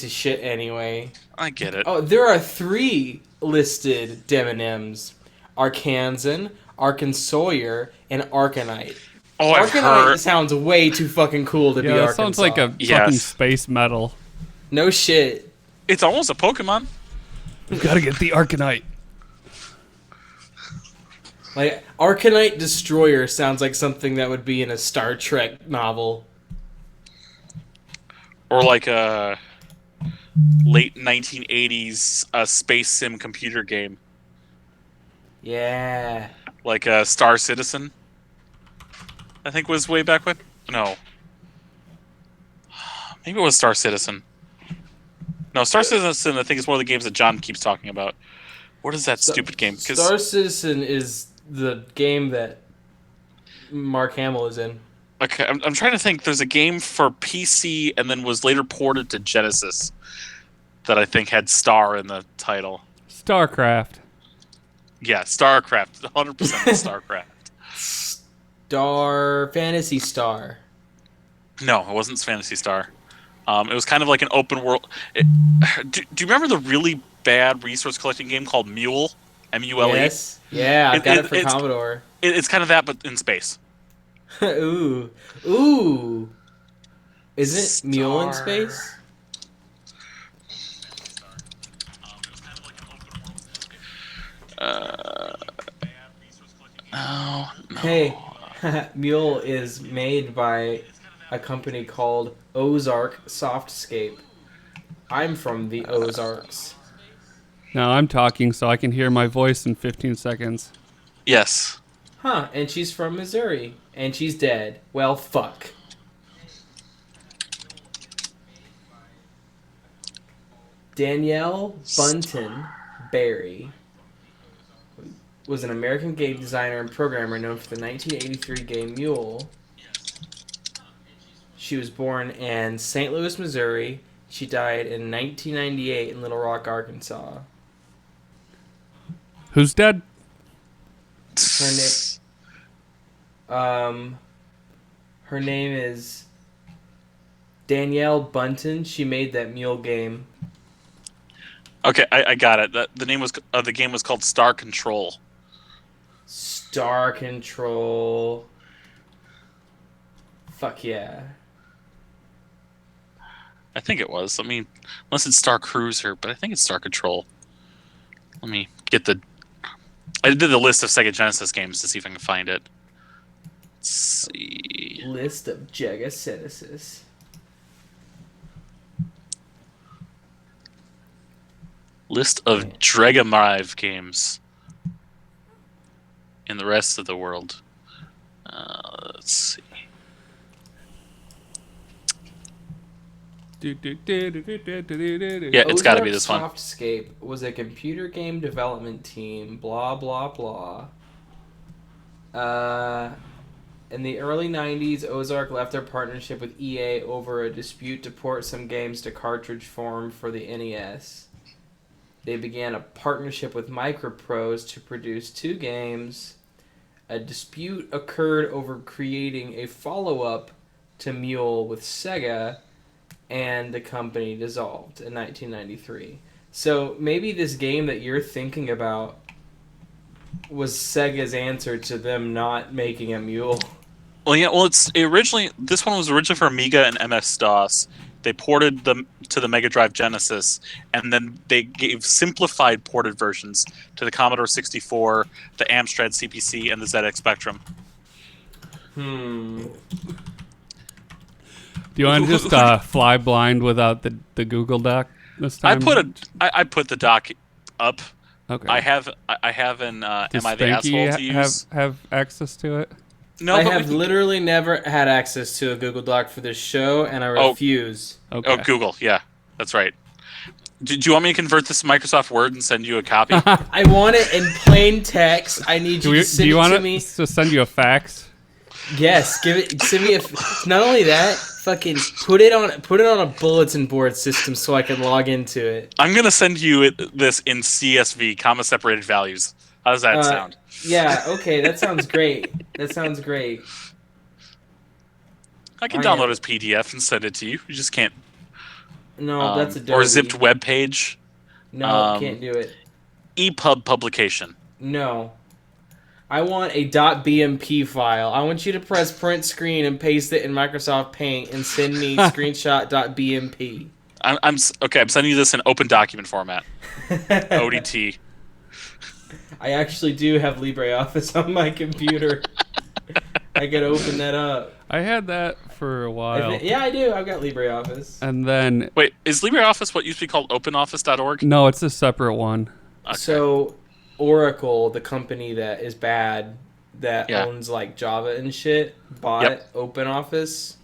piece of shit anyway. I get it. Oh, there are 3 listed Demonims. Arkansan, Arkansawyer, and Arcanite. Oh, I've Arcanite heard. sounds way too fucking cool to be Yeah, that sounds like Arkansas. a fucking Yes. space metal. No shit. It's almost a Pokemon. We've got to get the Arcanite. Like, Arcanite Destroyer sounds like something that would be in a Star Trek novel. Or like a late 1980s space sim computer game. Yeah. Like a Star Citizen. I think was way back when. No. Maybe it was Star Citizen. No, Star Citizen I think is one of the games that John keeps talking about. What is that stupid game? Star Citizen is the game that Mark Hamill is in. Okay, I'm trying to think. There's a game for PC and then was later ported to Genesis that I think had Star in the title. StarCraft. Yeah, StarCraft. 100% StarCraft. Fantasy Star. No, it wasn't Fantasy Star. It was kind of like an open world. Do you remember the really bad resource collecting game called Mule? M-U-L-E? Yes. Yeah, I've got it for Commodore. It's kind of that, but in space. Ooh. Ooh. Isn't Mule in space? No. Hey, Mule is made by a company called Ozark Softscape. I'm from the Ozarks. Now I'm talking so I can hear my voice in 15 seconds. Yes. Huh, and she's from Missouri. And she's dead. Well, fuck. Danielle Bunton Berry was an American game designer and programmer known for the 1983 game Mule. She was born in St. Louis, Missouri. She died in 1998 in Little Rock, Arkansas. Who's dead? Her name is Danielle Bunton. She made that Mule game. Okay, I got it. The name was the game was called Star Control. Star Control. Fuck yeah. I think it was. I mean, unless it's Star Cruiser, but I think it's Star Control. Let me get the. I did the list of Sega Genesis games to see if I can find it. Let's see. List of Sega Genesis. List of Dragamrive games in the rest of the world. Let's see. Yeah, it's got to be this one. Softscape was a computer game development team. Blah blah blah. In the early 90s, Ozark left their partnership with EA over a dispute to port some games to cartridge form for the NES. They began a partnership with Microprose to produce 2 games. A dispute occurred over creating a follow-up to Mule with Sega, and the company dissolved in 1993. So maybe this game that you're thinking about was Sega's answer to them not making a Mule. Well, yeah. Well, this one was originally for Amiga and MS-DOS. They ported them to the Mega Drive Genesis, and then they gave simplified ported versions to the Commodore 64, the Amstrad CPC, and the ZX Spectrum. Do you want to just fly blind without the Google Doc this time? I put the doc up. Okay. I have an Does Am I the Spanky Asshole to use? have access to it? No, I but have literally never had access to a Google Doc for this show, and I refuse. Okay. Oh, Google. Yeah, that's right. Do you want me to convert this to Microsoft Word and send you a copy? I want it in plain text. I need you to do send you it want to me. to send you a fax? Yes, send me a. Not only that, fucking put it on a bulletin board system so I can log into it. I'm gonna send you this in CSV, comma separated values. How does that sound? Yeah. Okay. That sounds great. That sounds great. I can Oh, yeah. download as PDF and send it to you. You just can't No, that's Adobe. or zipped web page. No, can't do it. EPUB publication. No. I want a .bmp file. I want you to press print screen and paste it in Microsoft Paint and send me screenshot.bmp. I'm sending you this in open document format. ODT. I actually do have LibreOffice on my computer. I could open that up. I had that for a while. Yeah, I do. I've got LibreOffice. And then... Wait, is LibreOffice what used to be called OpenOffice.org? No, it's a separate one. Okay. So, Oracle, the company that is bad, that owns like Java and shit, bought OpenOffice.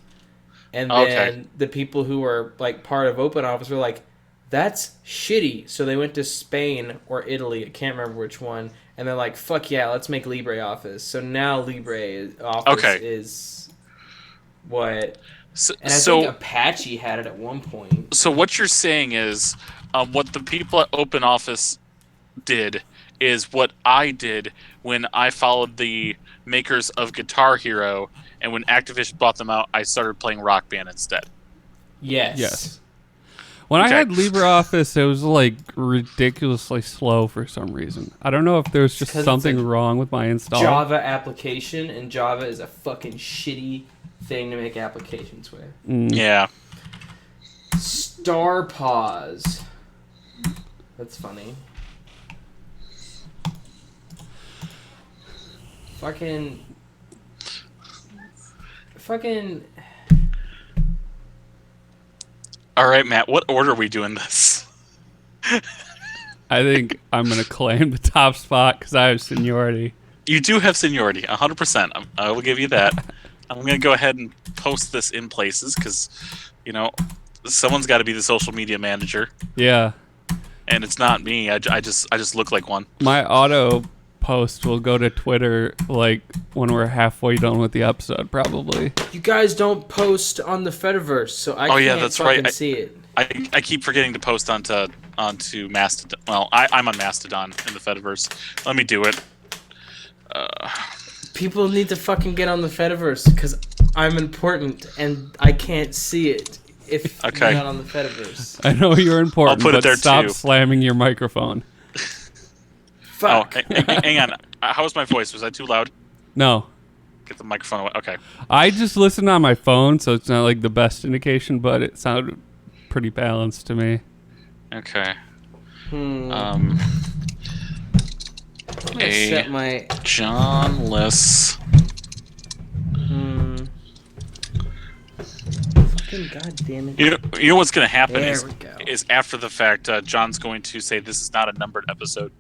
And then the people who were like part of OpenOffice were like, that's shitty. So they went to Spain or Italy, I can't remember which one, and they're like, fuck yeah, let's make LibreOffice. So now LibreOffice is what... And I think Apache had it at one point. So what you're saying is, what the people at OpenOffice did is what I did when I followed the makers of Guitar Hero, and when Activision bought them out, I started playing Rock Band instead. Yes. When I had LibreOffice, it was like ridiculously slow for some reason. I don't know if there's just something wrong with my install. Java application, and Java is a fucking shitty thing to make applications with. Yeah. Star Pause. That's funny. Fucking. All right, Matt. What order are we doing this? I think I'm going to claim the top spot because I have seniority. You do have seniority, 100%. I will give you that. I'm going to go ahead and post this in places because, someone's got to be the social media manager. Yeah. And it's not me. I just look like one. My auto post will go to Twitter like when we're halfway done with the episode, probably. You guys don't post on the Fediverse, so I can't fucking see it. I keep forgetting to post onto Mastodon. Well, I'm on Mastodon in the Fediverse. Let me do it. People need to fucking get on the Fediverse because I'm important and I can't see it if you're not on the Fediverse. I know you're important, I'll put it there stop too. slamming your microphone. Fuck. Oh, hang on. How was my voice? Was I too loud? No. Get the microphone away. Okay. I just listened on my phone, so it's not like the best indication, but it sounded pretty balanced to me. Okay. I'm gonna set my Johnless. Fucking goddamn it! You know what's gonna happen is after the fact, John's going to say this is not a numbered episode.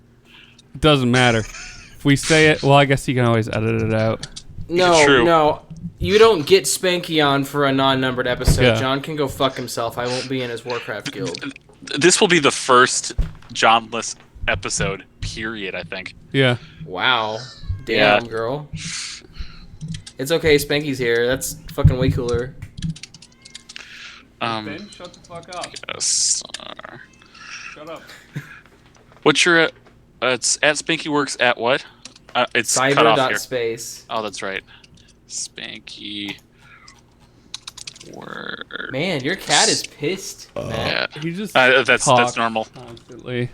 It doesn't matter. If we say it, well, I guess you can always edit it out. No, you don't get Spanky on for a non-numbered episode. Yeah. John can go fuck himself. I won't be in his Warcraft guild. This will be the first Johnless episode, period, I think. Yeah. Wow. Damn, girl. It's okay, Spanky's here. That's fucking way cooler. Ben, shut the fuck up. Yes. Shut up. What's your... it's at SpankyWorks at what? It's cut off here. Cyber.space. Oh, that's right. Spanky... Word. Man, your cat is pissed, man. Yeah. He just that's normal. Constantly.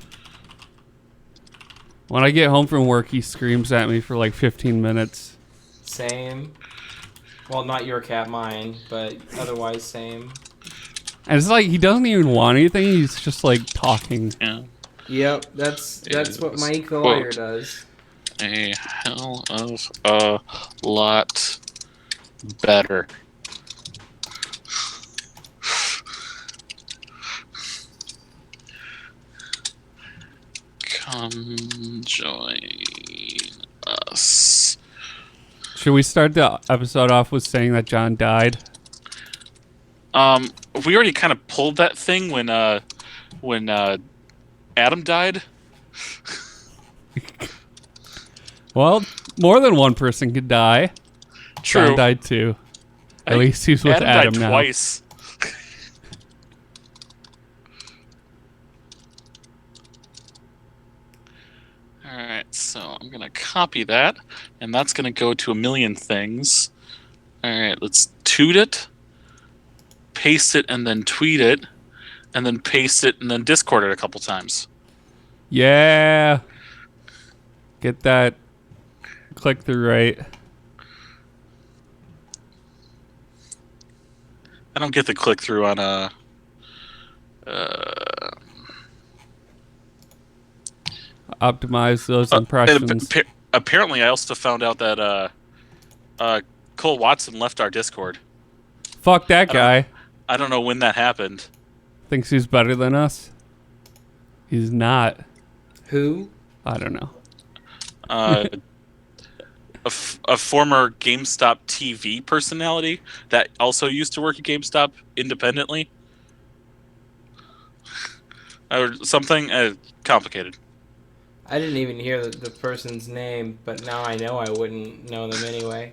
When I get home from work, he screams at me for like 15 minutes. Same. Well, not your cat, mine, but otherwise same. And it's like he doesn't even want anything. He's just like talking. Yeah. Yep, that's what Mike the lawyer does. A hell of a lot better. Come join us. Should we start the episode off with saying that John died? We already kind of pulled that thing when Adam died. Well, more than one person could die. True. John died too. At least he's with Adam died now. Twice. Alright, so I'm gonna copy that, and that's gonna go to a million things. Alright, let's toot it, paste it, and then tweet it. and then paste it and then Discord it a couple times. Yeah. Get that click-through rate. I don't get the click-through on Optimize those impressions. Apparently, I also found out that Cole Watson left our Discord. Fuck that guy. I don't know when that happened. Thinks he's better than us. He's not. Who? I don't know. A former GameStop TV personality that also used to work at GameStop independently. Or something complicated. I didn't even hear the person's name, but now I know I wouldn't know them anyway.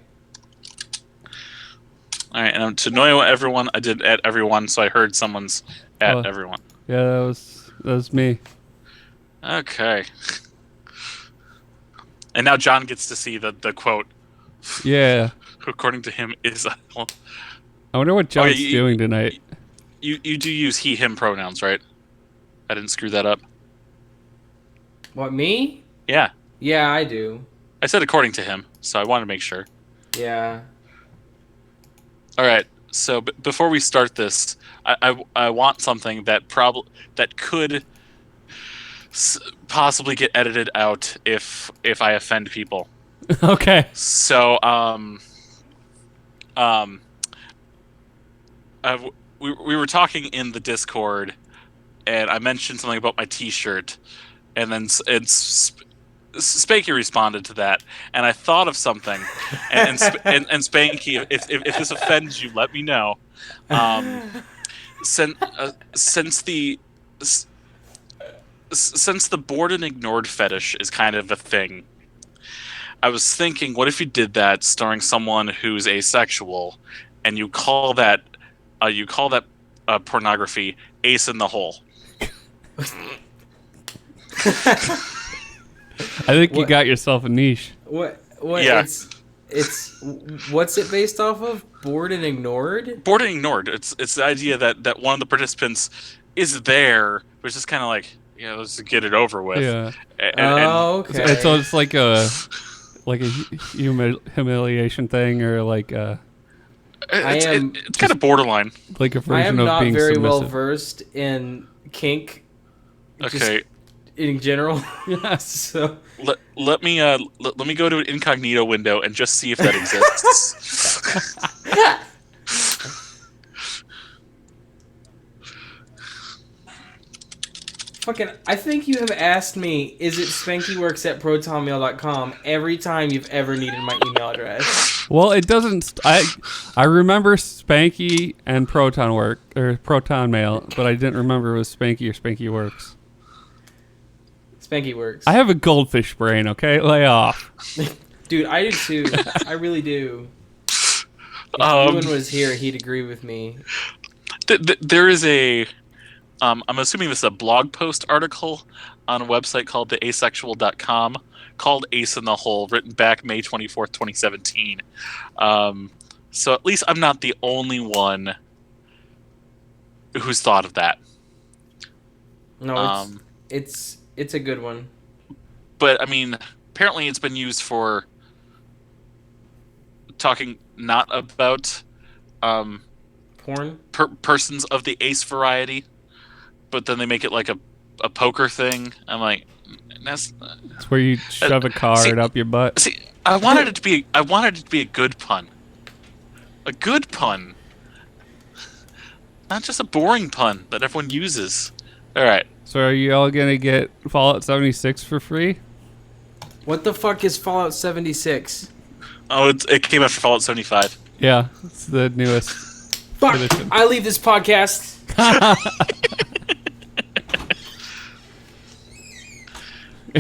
All right, and to annoy everyone, I did at everyone, so I heard someone's at everyone. Yeah, that was me. Okay. And now John gets to see the quote. Yeah. According to him, is. I wonder what John's doing tonight. You do use he, him pronouns, right? I didn't screw that up. What, me? Yeah. Yeah, I do. I said according to him, so I wanted to make sure. Yeah. All right. So before we start this, I want something that could possibly get edited out if I offend people. Okay. So we were talking in the Discord, and I mentioned something about my T-shirt, and then Spanky responded to that, and I thought of something, and Spanky, if this offends you, let me know. Since the bored and ignored fetish is kind of a thing, I was thinking, what if you did that starring someone who's asexual, and you call that pornography Ace in the Hole? I think you got yourself a niche. What? Yeah. It's what's it based off of? Bored and ignored? Bored and ignored. It's the idea that one of the participants is there, but it's just kind of like, let's get it over with. Yeah. Okay. And so it's like a humiliation thing, or like it's kind of borderline. Like a version I am of not being very submissive. well versed in kink. Okay. In general. So let me go to an incognito window and just see if that exists. fucking, I think you have asked me, is it spankyworks@protonmail.com every time you've ever needed my email address. Well, it doesn't. I remember Spanky and Proton Mail, but I didn't remember it was Spanky or Spanky Works. Spanky Works. I have a goldfish brain. Okay, lay off. Dude, I do too. I really do. If Ewan was here, he'd agree with me. There is a. I'm assuming this is a blog post article on a website called theasexual.com called Ace in the Hole, written back May 24th, 2017. So at least I'm not the only one who's thought of that. No, it's a good one. But, I mean, apparently it's been used for talking not about porn? Persons of the ace variety. But then they make it like a poker thing. I'm like, that's where you shove a card up your butt. See, I wanted it to be a good pun. A good pun. Not just a boring pun that everyone uses. All right. So are you all gonna get Fallout 76 for free? What the fuck is Fallout 76? Oh, it came after Fallout 75. Yeah, it's the newest. Fuck! edition. I leave this podcast.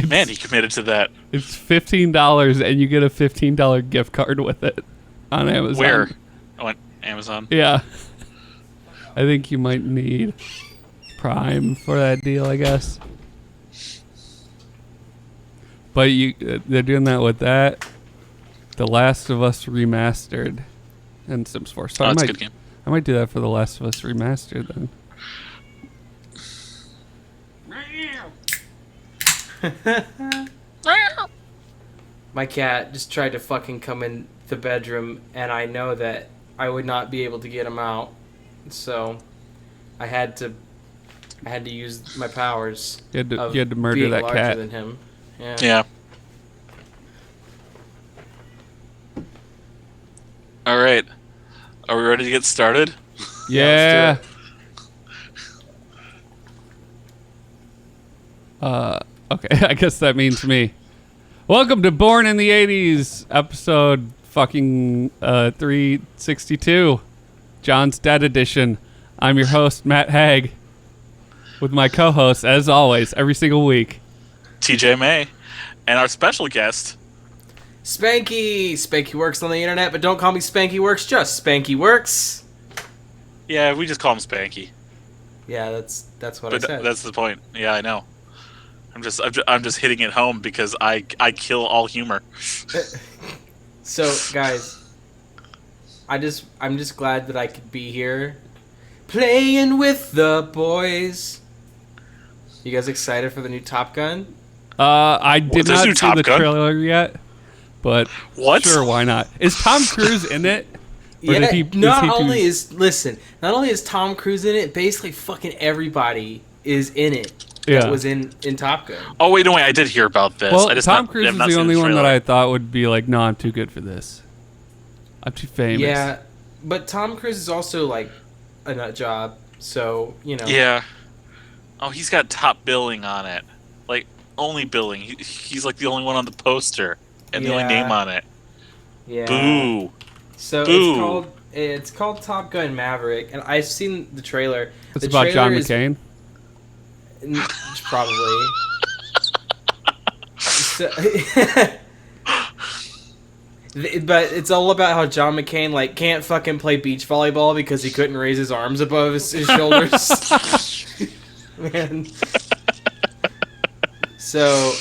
Man, he committed to that. It's $15, and you get a $15 gift card with it on Amazon. Where? On Amazon? Yeah. I think you might need Prime for that deal, I guess. But they're doing that with that, The Last of Us Remastered, and Sims 4. So That's a good game. I might do that for The Last of Us Remastered then. My cat just tried to fucking come in the bedroom, and I know that I would not be able to get him out, so I had to use my powers. You had to murder that larger cat. Than him. Yeah. Yeah. All right. Are we ready to get started? Yeah. Okay, I guess that means me. Welcome to Born in the 80s, episode fucking 362, John's Dead Edition. I'm your host, Matt Haig, with my co-host, as always, every single week, TJ May, and our special guest, Spanky! Spanky works on the internet, but don't call me Spanky Works, just Spanky Works. Yeah, we just call him Spanky. Yeah, that's what I said. That's the point. Yeah, I know. I'm just hitting it home because I kill all humor. So, guys, I'm just glad that I could be here, playing with the boys. You guys excited for the new Top Gun? I did not see Top the Gun? trailer yet, but What? Sure, why not? Is Tom Cruise in it? Or Yeah. Not not only is Tom Cruise in it, basically fucking everybody is in it. Yeah. That was in Top Gun. Oh wait, no, wait, I did hear about this. Well, I just Tom Cruise I've is not the seen only one that trailer. I thought would be like, no, I'm too good for this. I'm too famous. Yeah, but Tom Cruise is also like a nut job, so you know. Yeah. Oh, he's got top billing on it. Like, only billing. He's like the only one on the poster and the only Yeah. name on it. Yeah. Boo. So Boo. it's called Top Gun Maverick, and I've seen the trailer. It's The about John trailer is- McCain. Probably. So, but it's all about how John McCain like can't fucking play beach volleyball because he couldn't raise his arms above his shoulders. Man. So,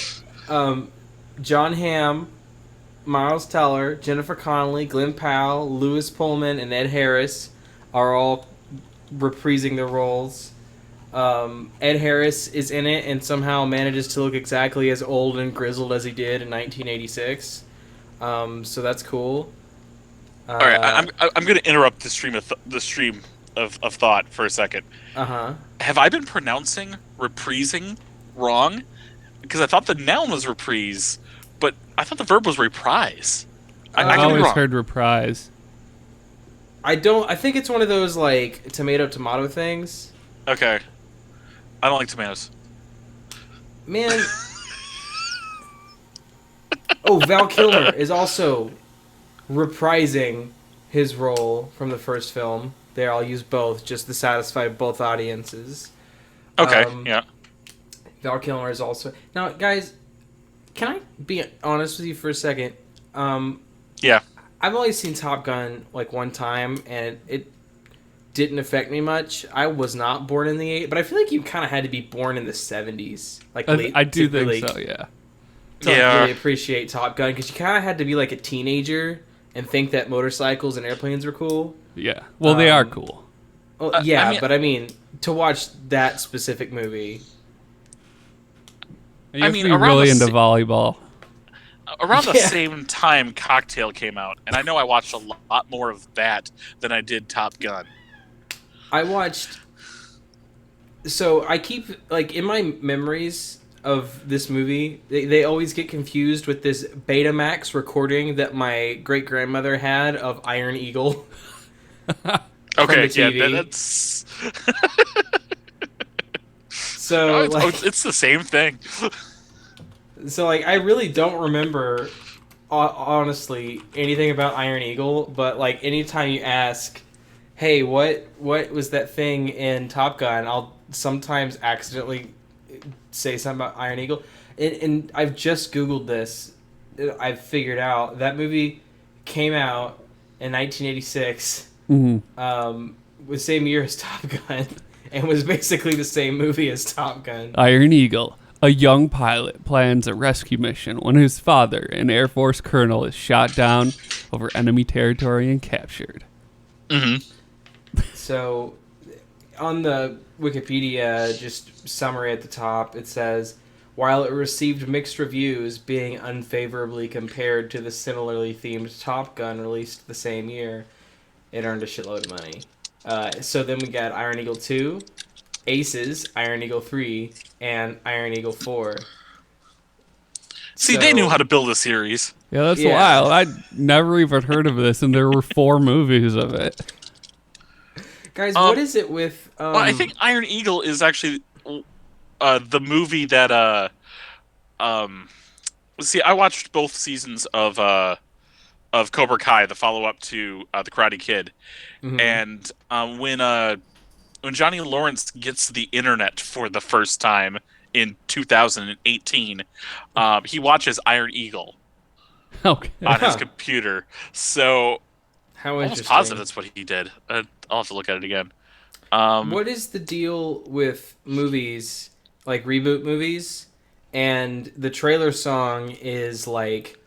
John Hamm, Miles Teller, Jennifer Connelly, Glenn Powell, Lewis Pullman, and Ed Harris are all reprising their roles. Ed Harris is in it and somehow manages to look exactly as old and grizzled as he did in 1986. So that's cool. All right, I'm going to interrupt the stream of thought for a second. Uh-huh. Have I been pronouncing reprising wrong? Because I thought the noun was reprise, but I thought the verb was reprise. I I've could be always wrong. heard reprise. I think it's one of those like tomato things. Okay. I don't like tomatoes. Man. Oh, Val Kilmer is also reprising his role from the first film. There, I'll use both just to satisfy both audiences. Okay, yeah. Val Kilmer is also... Now, guys, can I be honest with you for a second? Yeah. I've only seen Top Gun like one time, and it didn't affect me much. I was not born in the 80s, but I feel like you kind of had to be born in the 70s. Like late, I do to think really, so, yeah. to Yeah. really appreciate Top Gun, because you kind of had to be like a teenager and think that motorcycles and airplanes were cool. Yeah. Well, they are cool. Well, yeah, I mean- but to watch that specific movie... You have mean, to be around really the into sa- volleyball. Around the Yeah. same time Cocktail came out, and I know I watched a lot more of that than I did Top Gun. I watched... So I keep, like, in my memories of this movie, they always get confused with this Betamax recording that my great-grandmother had of Iron Eagle. Okay, the yeah, TV. that's... So, it's the same thing. So, like, I really don't remember, honestly, anything about Iron Eagle, but, like, anytime you ask, hey, what was that thing in Top Gun, I'll sometimes accidentally say something about Iron Eagle. And I've just Googled this. I've figured out that movie came out in 1986, the same year as Top Gun, and was basically the same movie as Top Gun. Iron Eagle. A young pilot plans a rescue mission when his father, an Air Force colonel, is shot down over enemy territory and captured. Mm-hmm. So, on the Wikipedia, just summary at the top, it says, while it received mixed reviews, being unfavorably compared to the similarly themed Top Gun released the same year, it earned a shitload of money. So then we got Iron Eagle 2, Aces, Iron Eagle 3, and Iron Eagle 4. See, they knew how to build a series. Yeah, that's wild. I'd never even heard of this, and there were 4 movies of it. Guys, what is it with... well, I think Iron Eagle is actually the movie that... see, I watched both seasons of Cobra Kai, the follow-up to The Karate Kid. Mm-hmm. And when Johnny Lawrence gets the internet for the first time in 2018, he watches Iron Eagle on his computer. So how I'm almost positive that's what he did. I'll have to look at it again. What is the deal with movies, like reboot movies, and the trailer song is like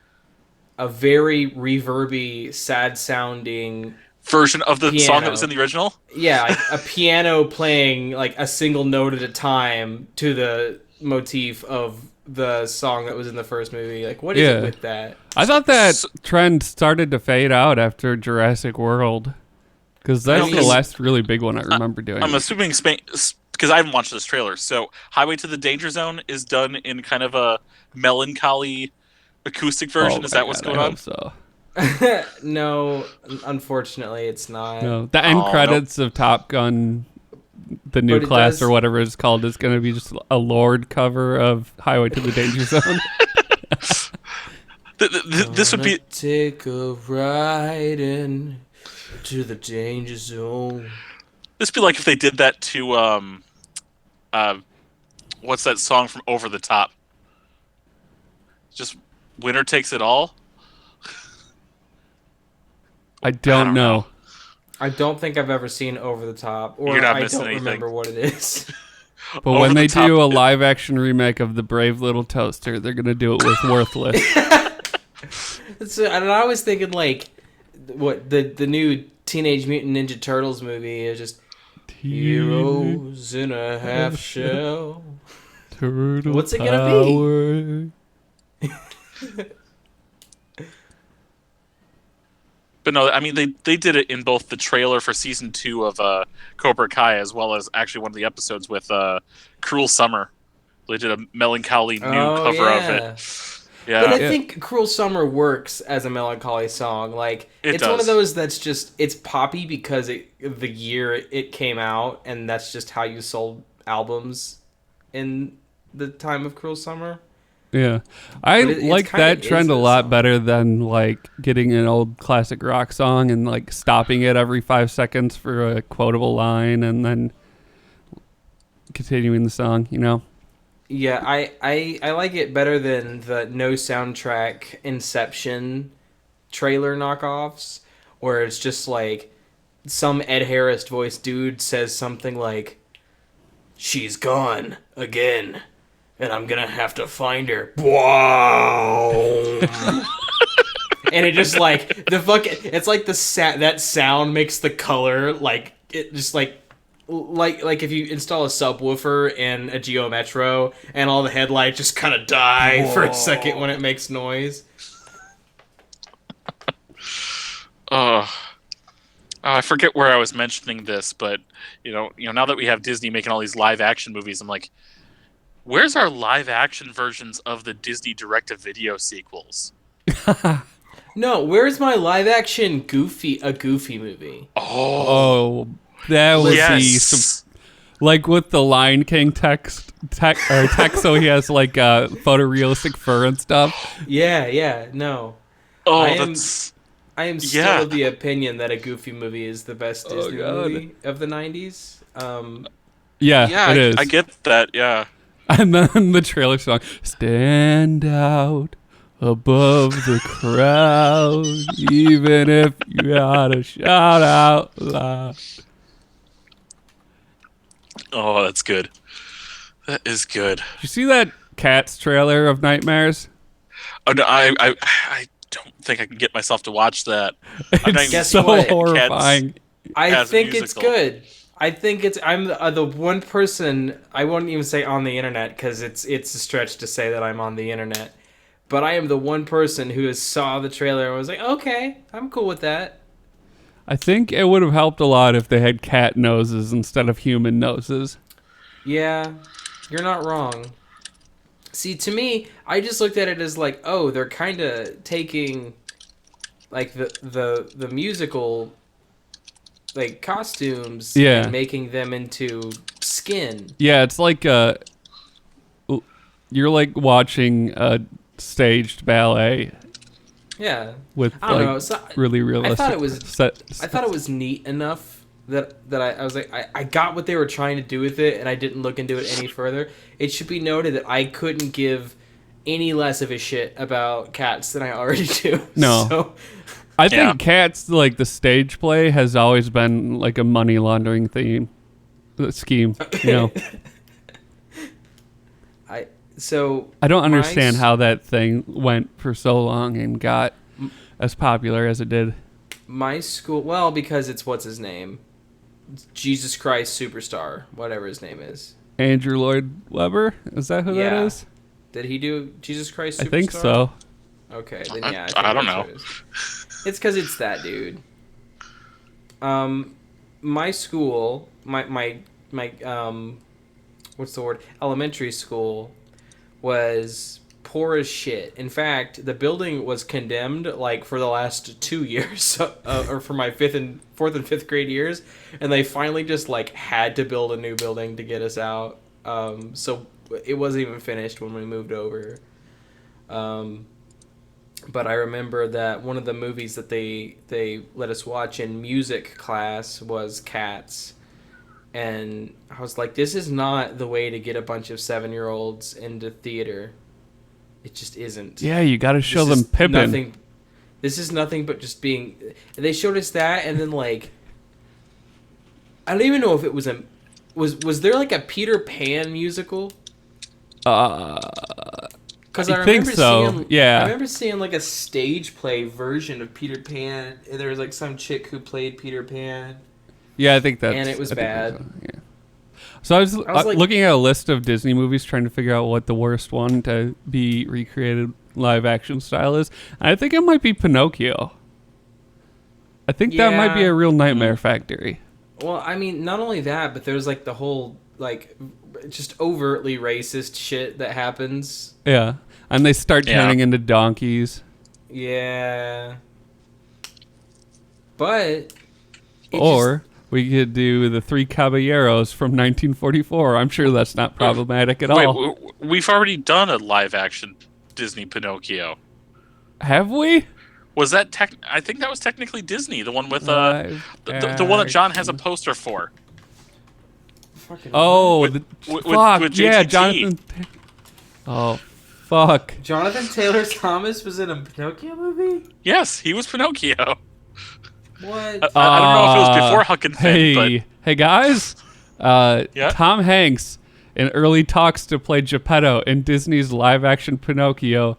a very reverby, sad-sounding version of the piano. Song that was in the original? Yeah, like a piano playing like a single note at a time to the motif of the song that was in the first movie. Like, what is it with that? I thought that trend started to fade out after Jurassic World, because that's the last really big one I remember doing. I'm assuming Spain, because I haven't watched this trailer, so Highway to the Danger Zone is done in kind of a melancholy acoustic version. Is that what's going on? So. No, unfortunately, it's not. No, the end credits of Top Gun, the new class or whatever it's called, is going to be just a Lorde cover of Highway to the Danger Zone. This would be take a ride in to the danger zone. This would be like if they did that to what's that song from Over the Top? Just Winner Takes It All. I don't know. I don't think I've ever seen Over the Top, or I don't remember what it is. But when they do a live-action remake of The Brave Little Toaster, they're going to do it with Worthless. And I was thinking, like, what the new Teenage Mutant Ninja Turtles movie is just heroes in a half shell. Turtle What's it gonna be? But no, I mean they did it in both the trailer for season 2 of Cobra Kai as well as actually one of the episodes with Cruel Summer. They did a melancholy new cover of it. Yeah. But I think Cruel Summer works as a melancholy song. Like it's one of those that's just it's poppy because the year it came out, and that's just how you sold albums in the time of Cruel Summer. Yeah, I like that trend a lot better than like getting an old classic rock song and like stopping it every 5 seconds for a quotable line and then continuing the song, you know? Yeah, I like it better than the no soundtrack Inception trailer knockoffs, where it's just like some Ed Harris voice dude says something like, "She's gone again. And I'm gonna have to find her." Wow. And it just like it's like that sound makes the color like it just like if you install a subwoofer in a Geo Metro and all the headlights just kind of die for a second when it makes noise. I forget where I was mentioning this, but you know now that we have Disney making all these live action movies, I'm like, where's our live-action versions of the Disney direct-to-video sequels? No, where's my live-action Goofy movie? Oh, that would be some, like with the Lion King text, so he has like photorealistic fur and stuff. Yeah, no. Oh, I am still of the opinion that a Goofy movie is the best Disney movie of the 90s. Yeah, it is. I get that, yeah. And then the trailer song, "Stand out above the crowd, even if you gotta shout out loud." Oh, that's good. That is good. Did you see that Cats trailer of Nightmares? Oh, no, I don't think I can get myself to watch that. It's so horrifying. I think it's good. I think I'm the one person. I won't even say on the internet because it's a stretch to say that I'm on the internet. But I am the one person who saw the trailer and was like, okay, I'm cool with that. I think it would have helped a lot if they had cat noses instead of human noses. Yeah, you're not wrong. See, to me, I just looked at it as like, oh, they're kind of taking like the musical like costumes Yeah. and making them into skin. Yeah, it's like you're like watching a staged ballet Yeah. with I don't like know. So, really realistic. I I thought it was neat enough that I was like I got what they were trying to do with it, and I didn't look into it any further. It should be noted that I couldn't give any less of a shit about cats than I already do. No. So, I think Cats, like the stage play, has always been like a money laundering scheme. You know, I don't understand how that thing went for so long and got as popular as it did. My school, well, because it's what's his name, Jesus Christ Superstar, whatever his name is. Andrew Lloyd Webber, is that who that is? Did he do Jesus Christ Superstar? I think so. Okay, then yeah. I don't know. It's because it's that dude. My school, my what's the word? Elementary school was poor as shit. In fact, the building was condemned like for the last 2 years, or for my fourth and fifth grade years, and they finally just like had to build a new building to get us out. So it wasn't even finished when we moved over. But I remember that one of the movies that they let us watch in music class was Cats. And I was like, this is not the way to get a bunch of 7-year-olds into theater. It just isn't. Yeah, you got to show them Pippin. This is nothing but just being... They showed us that, and then, like... I don't even know if it was a... Was there, like, a Peter Pan musical? Because I think so. Yeah. I remember seeing like a stage play version of Peter Pan, and there was like some chick who played Peter Pan. Yeah, I think that's... And it was bad. So. Yeah. So I was like, looking at a list of Disney movies, trying to figure out what the worst one to be recreated live action style is. And I think it might be Pinocchio. I think that might be a real nightmare factory. Well, I mean, not only that, but there's like the whole like just overtly racist shit that happens. Yeah, and they start turning into donkeys. Yeah. But... Or we could do the Three Caballeros from 1944. I'm sure that's not problematic at all. We've already done a live-action Disney Pinocchio. Have we? Was that I think that was technically Disney, the one with the one that John has a poster for. With JTT. Yeah, Jonathan. Oh, fuck. Jonathan Taylor Thomas was in a Pinocchio movie? Yes, he was Pinocchio. What? I don't know if it was before Huck and Finn, Hey guys. Tom Hanks in early talks to play Geppetto in Disney's live-action Pinocchio.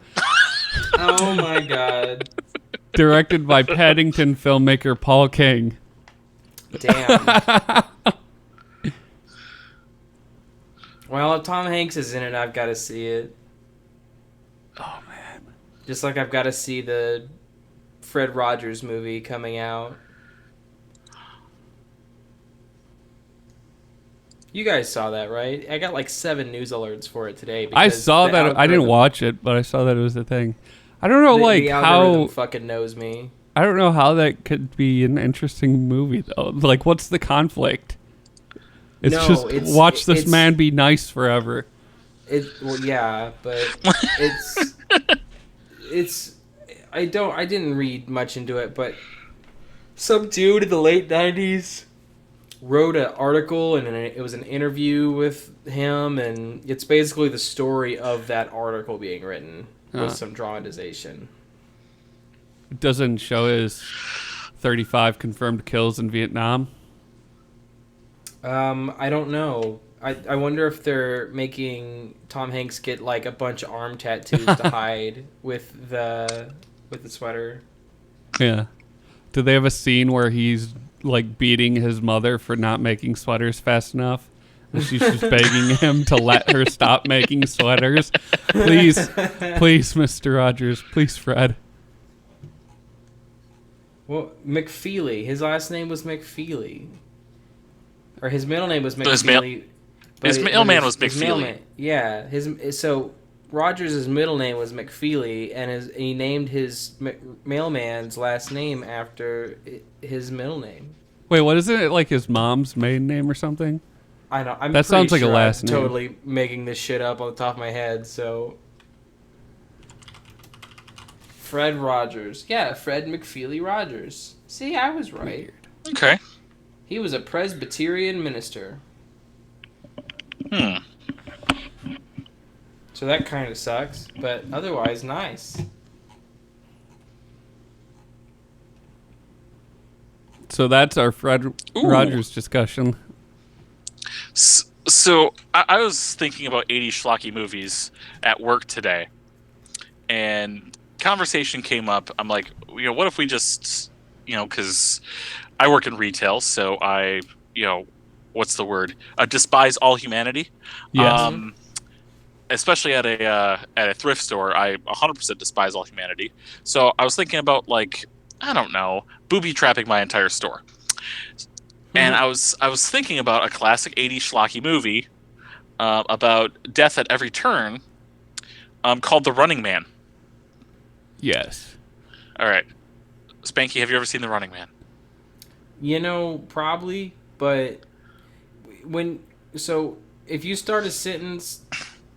Oh my god. Directed by Paddington filmmaker Paul King. Damn. Well, if Tom Hanks is in it, I've got to see it. Oh, man. Just like I've got to see the Fred Rogers movie coming out. You guys saw that, right? I got like 7 news alerts for it today. I saw that. I didn't watch it, but I saw that it was a thing. I don't know, the algorithm how... fucking knows me. I don't know how that could be an interesting movie, though. Like, what's the conflict? It's watch this man be nice forever. Well, yeah, but I didn't read much into it, but some dude in the late 90s wrote an article, and it was an interview with him, and it's basically the story of that article being written with some dramatization. It doesn't show his 35 confirmed kills in Vietnam. I don't know. I wonder if they're making Tom Hanks get like a bunch of arm tattoos to hide with the sweater. Yeah. Do they have a scene where he's like beating his mother for not making sweaters fast enough. And she's just begging him to let her stop making sweaters. Please, Mr. Rogers. Please, Fred. Well, McFeely. His last name was McFeely. Or his middle name was His McFeely. his mailman was McFeely. Yeah. So Rogers' middle name was McFeely, and he named his mailman's last name after his middle name. Wait, what is it? Like his mom's maiden name or something? I know. I'm That sounds like a last I'm name. totally making this shit up on the top of my head. So, Fred Rogers. Yeah, Fred McFeely Rogers. See, I was right. Okay. He was a Presbyterian minister. So that kind of sucks, but otherwise nice. So that's our Fred Rogers discussion. So I was thinking about 80s schlocky movies at work today, and conversation came up. I'm like, what if we just, because I work in retail, so I, what's the word? Despise all humanity. Yes. Especially at a thrift store, I 100% despise all humanity. So I was thinking about, like, I don't know, booby trapping my entire store. And I was thinking about a classic 80s schlocky movie about death at every turn called The Running Man. Yes. All right. Spanky, have you ever seen The Running Man? Probably, but if you start a sentence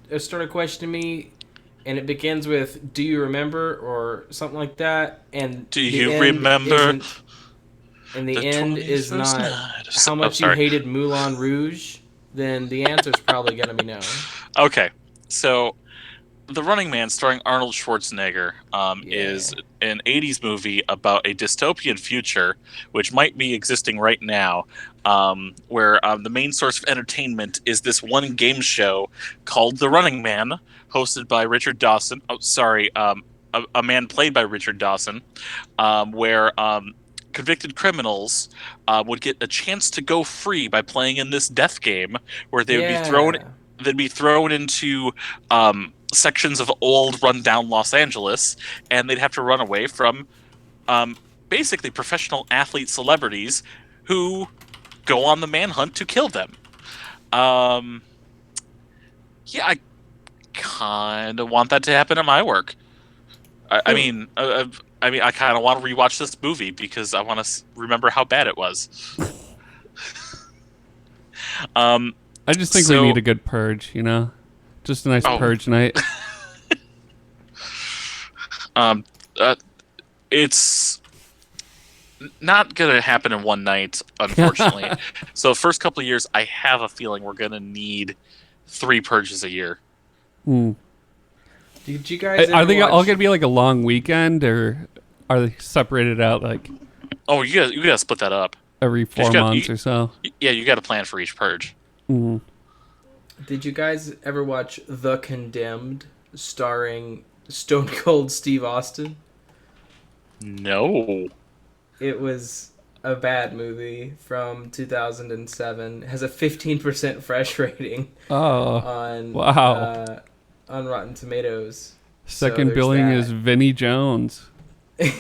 or start a question to me and it begins with "Do you remember?" or something like that, and do you remember? And the end is not how much you hated Moulin Rouge, then the answer is probably going to be no. Okay, so The Running Man, starring Arnold Schwarzenegger, is an 80s movie about a dystopian future, which might be existing right now, where the main source of entertainment is this one game show called The Running Man, hosted by Richard Dawson. Oh, sorry, a man played by Richard Dawson, where convicted criminals would get a chance to go free by playing in this death game, where they would be thrown. They'd be thrown into sections of old, run-down Los Angeles, and they'd have to run away from basically professional athlete celebrities who go on the manhunt to kill them. I kind of want that to happen at my work. I mean, I kind of want to rewatch this movie because I want to remember how bad it was. I just think we need a good purge, Just a nice purge night. It's not going to happen in one night, unfortunately. So the first couple of years, I have a feeling we're going to need 3 purges a year. Did you guys are they all going to be like a long weekend, or are they separated out like... Oh, you got to split that up. Every 4 months or so? Yeah, you got to plan for each purge. Mm-hmm. Did you guys ever watch The Condemned, starring Stone Cold Steve Austin? No. It was a bad movie from 2007. It has a 15% fresh rating on Rotten Tomatoes. Second billing is Vinnie Jones,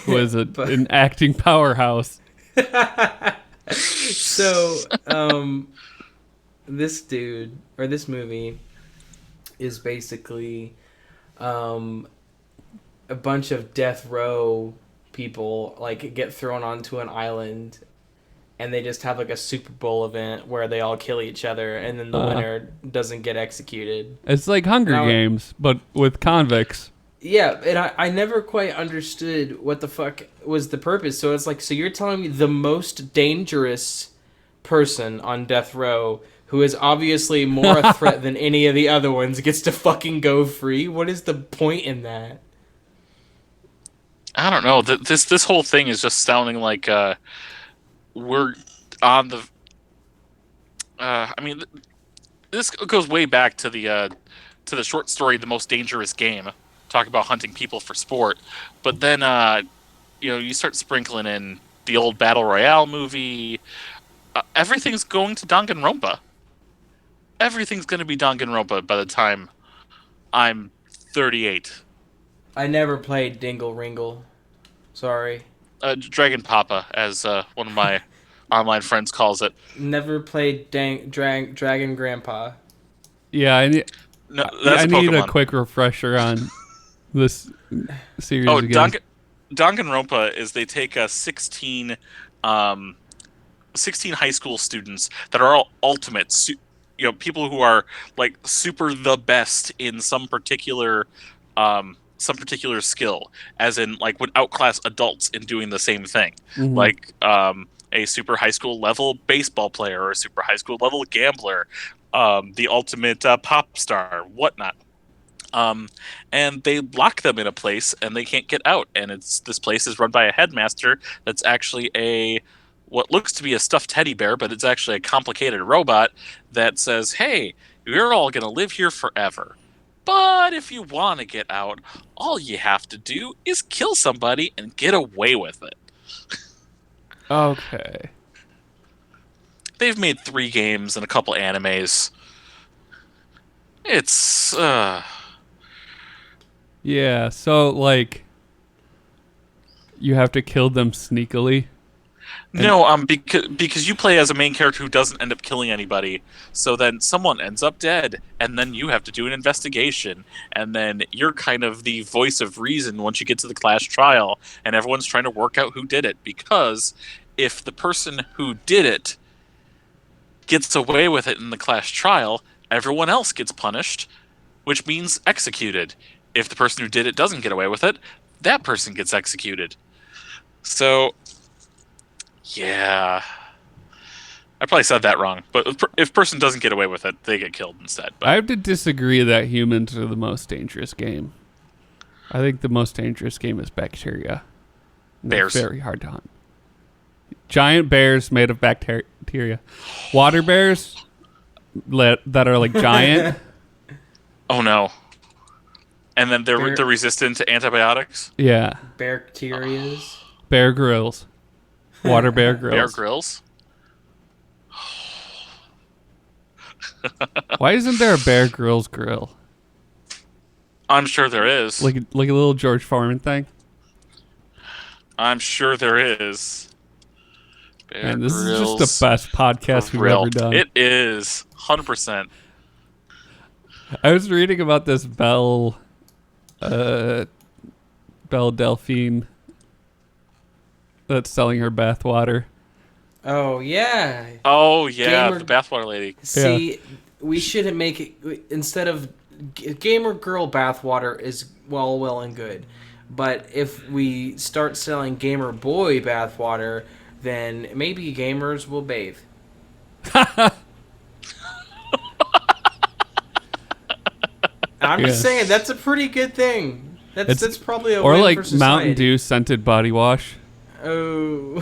who is an acting powerhouse. So, this dude, or this movie, is basically a bunch of death row people like get thrown onto an island, and they just have like a Super Bowl event where they all kill each other, and then the winner doesn't get executed. It's like Hunger Games, but with convicts. Yeah, and I never quite understood what the fuck was the purpose. So it's like, so you're telling me the most dangerous person on death row, who is obviously more a threat than any of the other ones, gets to fucking go free? What is the point in that? I don't know. This whole thing is just sounding like we're on the... this goes way back to the short story, The Most Dangerous Game. Talk about hunting people for sport. But then, you start sprinkling in the old Battle Royale movie. Everything's going to Danganronpa. Everything's going to be Danganronpa by the time I'm 38. I never played Dingle Ringle. Sorry. Dragon Papa, as one of my online friends calls it. Never played Dragon Grandpa. Yeah, No, that's I a need Pokemon. a quick refresher on this series Oh, again. Danganronpa is they take 16 high school students that are all ultimates, people who are like super the best in some particular skill, as in like would outclass adults in doing the same thing. Mhm. Like a super high school level baseball player or a super high school level gambler, the ultimate pop star, whatnot. And they lock them in a place and they can't get out. And this place is run by a headmaster that's actually what looks to be a stuffed teddy bear, but it's actually a complicated robot that says, hey, you're all going to live here forever. But if you want to get out, all you have to do is kill somebody and get away with it. Okay. They've made 3 games and a couple animes. It's Yeah, so like you have to kill them sneakily. no, because you play as a main character who doesn't end up killing anybody. So then someone ends up dead, and then you have to do an investigation, and then you're kind of the voice of reason once you get to the class trial, and everyone's trying to work out who did it. Because if the person who did it gets away with it in the class trial, everyone else gets punished, which means executed. If the person who did it doesn't get away with it, that person gets executed. So, yeah. I probably said that wrong, but if person doesn't get away with it, they get killed instead. But I have to disagree that humans are the most dangerous game. I think the most dangerous game is bacteria. And they're Bears. very hard to hunt. Giant bears made of bacteria. Water bears that are like giant. oh no. And then they're resistant to antibiotics? Yeah. Bacterias. Bear grills. Water bear grills. Bear Grylls? Why isn't there a Bear Grylls grill? I'm sure there is. Like a little George Foreman thing? I'm sure there is. Bear Man, this Grylls is just the best podcast we've grill. ever done. It is. 100%. I was reading about this Belle Delphine that's selling her bathwater. Oh yeah. Oh, yeah, Gamer- the bathwater lady. See, we should make it instead of gamer girl bathwater is well and good, but if we start selling gamer boy bathwater, then maybe gamers will bathe. I'm just saying that's a pretty good thing. That's probably a Or win like for society. Mountain Dew scented body wash. Oh,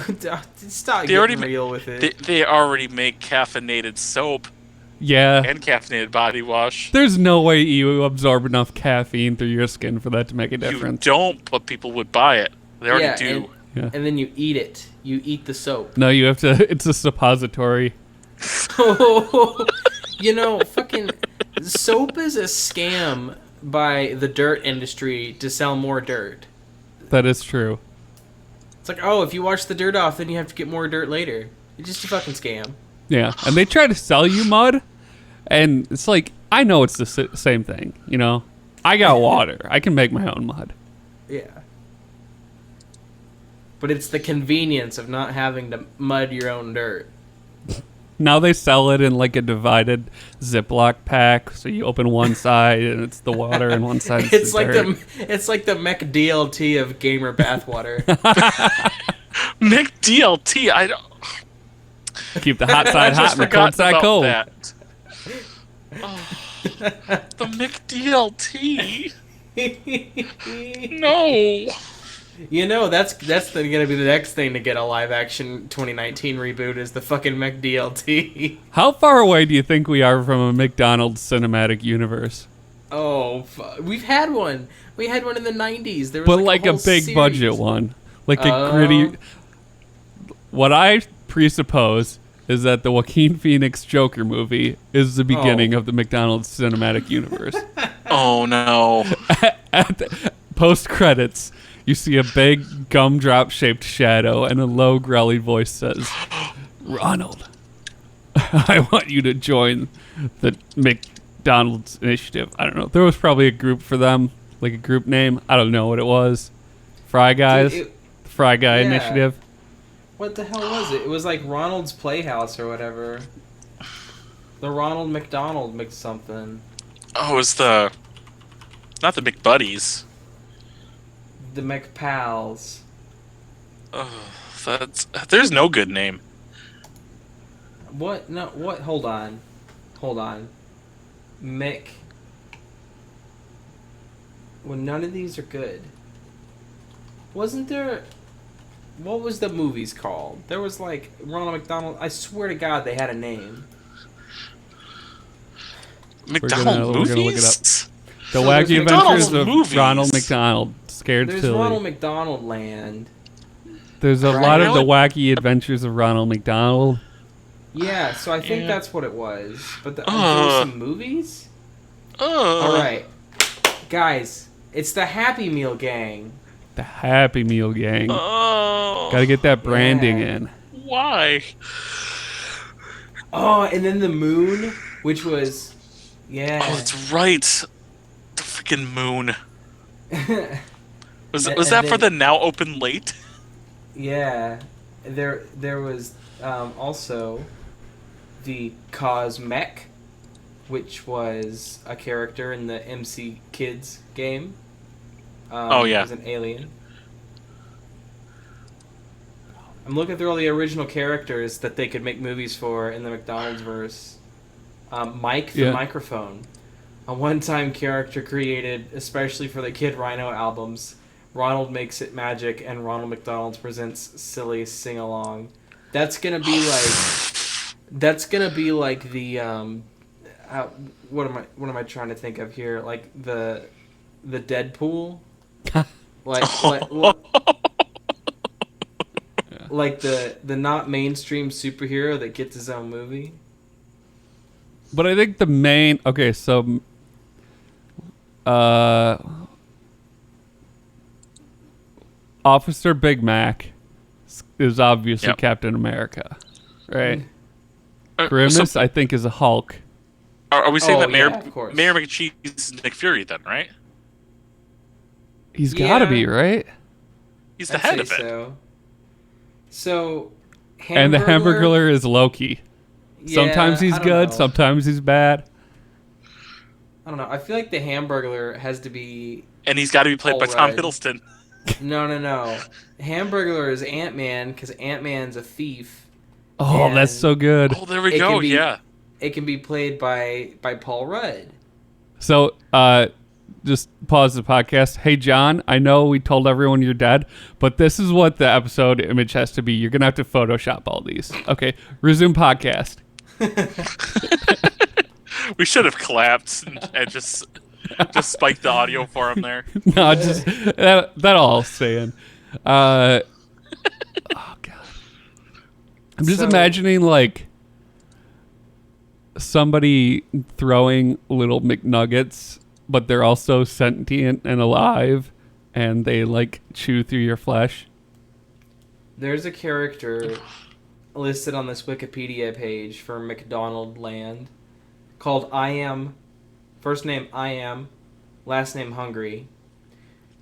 stop They getting already real with it. They already make caffeinated soap Yeah. and caffeinated body wash. There's no way you absorb enough caffeine through your skin for that to make a You difference. don't, but people would buy it. They already do. Yeah. And then you eat it. You eat the soap. No, you have to. It's a suppository. Fucking soap is a scam by the dirt industry to sell more dirt. That is true. It's like, oh, if you wash the dirt off, then you have to get more dirt later. It's just a fucking scam. Yeah, and they try to sell you mud, and it's like, I know it's the same thing, you know? I got water. I can make my own mud. Yeah. But it's the convenience of not having to mud your own dirt. Now they sell it in like a divided Ziploc pack, so you open one side and it's the water, and one side It's the like dirt. it's like the mech DLT of gamer bathwater. Nick DLT, I don't. Keep the hot I side hot just and the forgot cold side about cold. that. Oh, the McDLT. No. That's going to be the next thing to get a live action 2019 reboot is the fucking mech DLT. How far away do you think we are from a McDonald's cinematic universe? Oh, we've had one. We had one in the 90s. There was But like a whole big series. budget one. Like a Oh. gritty... what I presuppose is that the Joaquin Phoenix Joker movie is the beginning of the McDonald's cinematic universe. Oh no! At the post credits, you see a big gumdrop shaped shadow, and a low, growly voice says, "Ronald, I want you to join the McDonald's initiative." I don't know. There was probably a group for them, like a group name. I don't know what it was. Fry Guys, Dude, the Fry Guy yeah. Initiative. What the hell was it? It was like Ronald's Playhouse or whatever. The Ronald McDonald mixed something. Oh, it was not the McBuddies. The McPals. Oh, there's no good name. What? No, what? Hold on. Mick. Well, none of these are good. Wasn't there... What was the movies called? There was like Ronald McDonald. I swear to God, they had a name. McDonald we're gonna look it movies? The So Wacky there's Adventures of McDonald's Ronald movies. McDonald. Scared There's Silly. Ronald McDonald Land. There's a Right. lot of the Wacky Adventures of Ronald McDonald. Yeah, so I think Yeah. that's what it was. But there were some movies? Alright. Guys, it's the Happy Meal gang. The Happy Meal gang. Oh, Gotta get that branding Yeah. in. why? Oh, and then the moon, which was... Yeah. Oh, that's right. The freaking moon. Was And- was and that for then- the now open late? Yeah. There was also the Cosmec, which was a character in the MC Kids game. Oh, yeah. He was an alien. I'm looking through all the original characters that they could make movies for in the McDonald's verse. Mike the Yeah. Microphone, a one-time character created especially for the Kid Rhino albums. Ronald Makes It Magic and Ronald McDonald Presents Silly Sing Along. That's gonna be like the what am I trying to think of here? Like the Deadpool, like the not mainstream superhero that gets his own movie. But I think the main... Okay, so... Officer Big Mac is obviously Yep. Captain America. Right? So, Grimace, I think, is a Hulk. are we saying Oh, that Mayor yeah, of course. McCheese is Nick Fury then, right? He's gotta Yeah. be, right? He's the I'd head say of it. So And the Hamburglar is Loki. Sometimes Yeah, he's I don't good, know. sometimes he's bad. I don't know. I feel like the Hamburglar has to be And he's got to be played by Tom Alright. Hiddleston. no. Hamburglar is Ant-Man because Ant-Man's a thief. Oh, And that's so good. Oh, there we It go. can be- Yeah. It can be played by Paul Rudd. So, just pause the podcast. Hey, John, I know we told everyone you're dead, but this is what the episode image has to be. You're going to have to Photoshop all these. Okay, resume podcast. We should have clapped and just spiked the audio for him there. No, just that all saying. Oh, God. I'm just So- imagining, like, somebody throwing little McNuggets, but they're also sentient and alive, and they, like, chew through your flesh. There's a character listed on this Wikipedia page for McDonald Land called I Am, first name I Am, last name Hungry.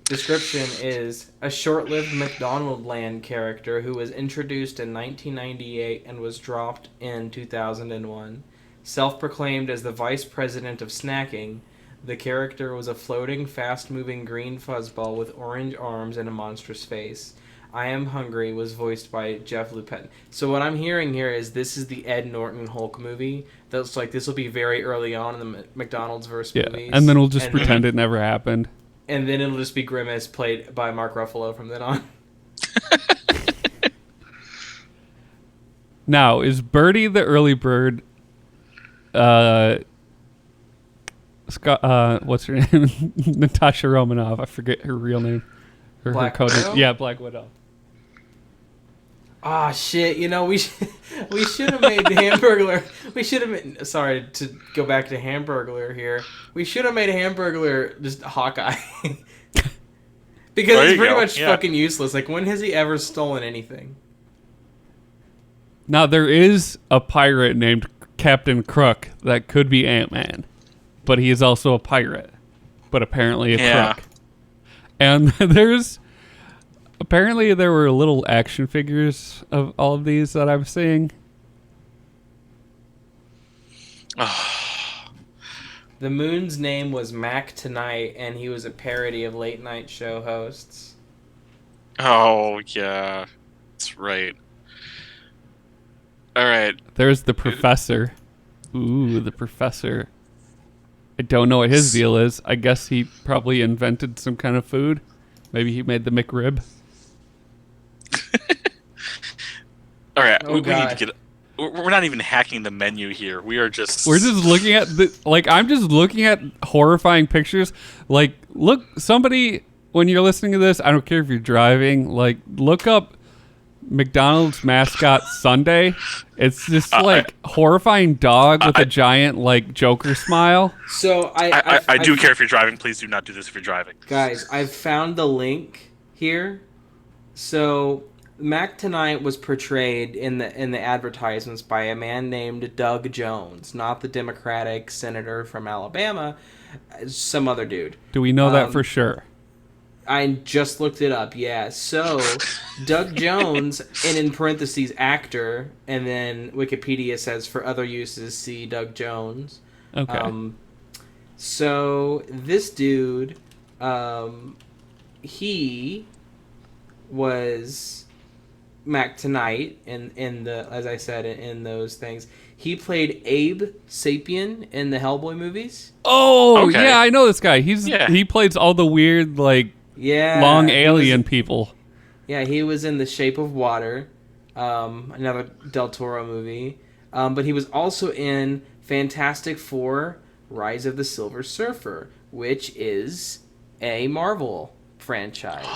Description is a short-lived McDonald Land character who was introduced in 1998 and was dropped in 2001. Self-proclaimed as the vice president of snacking, the character was a floating, fast-moving green fuzzball with orange arms and a monstrous face. I Am Hungry was voiced by Jeff Lupin. So what I'm hearing here is this is the Ed Norton Hulk movie. That's like this will be very early on in the McDonald's verse Yeah, movies. and then we'll just And- pretend it never happened. And then it'll just be Grimace played by Mark Ruffalo from then on. Now, is Birdie the early bird? What's her name? Natasha Romanoff. I forget her real name. Her Black code is- Widow? Yeah, Black Widow. Ah, shit. You know, we should have made Hamburglar. We should have made. Sorry to go back to Hamburglar here. We should have made Hamburglar just Hawkeye. Because There it's you pretty go, much yeah. fucking useless. Like, when has he ever stolen anything? Now, there is a pirate named Captain Crook that could be Ant-Man, but he is also a pirate, but apparently a Yeah. crook. And apparently there were little action figures of all of these that I'm seeing. The Moon's name was Mac Tonight, and he was a parody of late night show hosts. Oh, yeah. That's right. All right. There's the Professor. Ooh, the Professor. I don't know what his deal is. I guess he probably invented some kind of food. Maybe he made the McRib. All right. Oh, we need to God. get... We're not even hacking the menu here. We're just looking at I'm just looking at horrifying pictures. Like, look, somebody, when you're listening to this, I don't care if you're driving, like, look up McDonald's mascot Sunday. It's just like horrifying dog with a giant like Joker smile. So I do care if you're driving. Please do not do this if you're driving. Guys, I've found the link here. So Mac Tonight was portrayed in the advertisements by a man named Doug Jones, not the Democratic senator from Alabama, some other dude. Do we know that for sure? I just looked it up, yeah. So, Doug Jones, and in parentheses, actor, and then Wikipedia says for other uses, see Doug Jones. Okay. So, this dude, he was Mac Tonight in the, as I said, in those things. He played Abe Sapien in the Hellboy movies. Oh, Okay. yeah, I know this guy. Yeah. He plays all the weird like Yeah. long he alien was- people. Yeah, he was in The Shape of Water, another Del Toro movie. But he was also in Fantastic Four: Rise of the Silver Surfer, which is a Marvel franchise.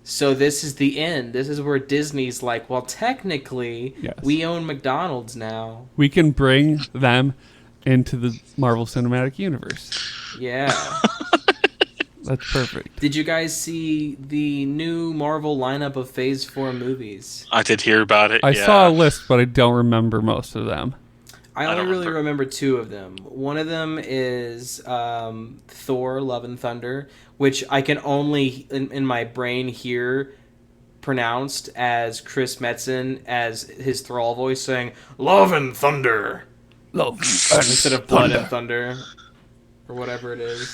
So this is the end. This is where Disney's like, well, technically, Yes. we own McDonald's now. We can bring them into the Marvel Cinematic Universe. Yeah. That's perfect. Did you guys see the new Marvel lineup of Phase 4 movies? I did hear about it. I yeah. saw a list, but I don't remember most of them. I don't only really remember. remember two of them. One of them is Thor: Love and Thunder, which I can only in my brain hear pronounced as Chris Metzen as his thrall voice saying "Love and Thunder" Love instead of Blood and Thunder or whatever it is.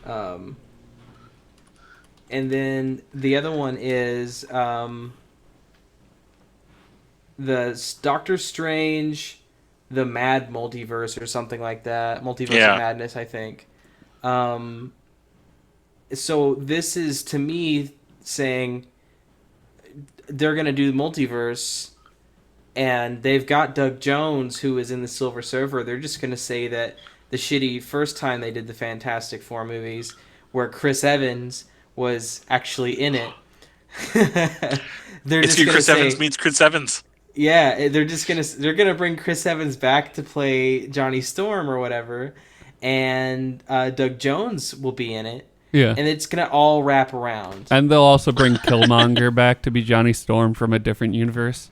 And then the other one is the Doctor Strange, the Mad Multiverse or something like that. Multiverse Yeah. of Madness, I think. So this is, to me, saying they're going to do multiverse, and they've got Doug Jones, who is in the Silver Surfer. They're just going to say that the shitty first time they did the Fantastic Four movies, where Chris Evans was actually in it. They're It's just you, gonna Chris say, Evans meets Chris Evans. yeah, they're gonna bring Chris Evans back to play Johnny Storm or whatever, and Doug Jones will be in it, Yeah. and it's gonna all wrap around. And they'll also bring Killmonger back to be Johnny Storm from a different universe.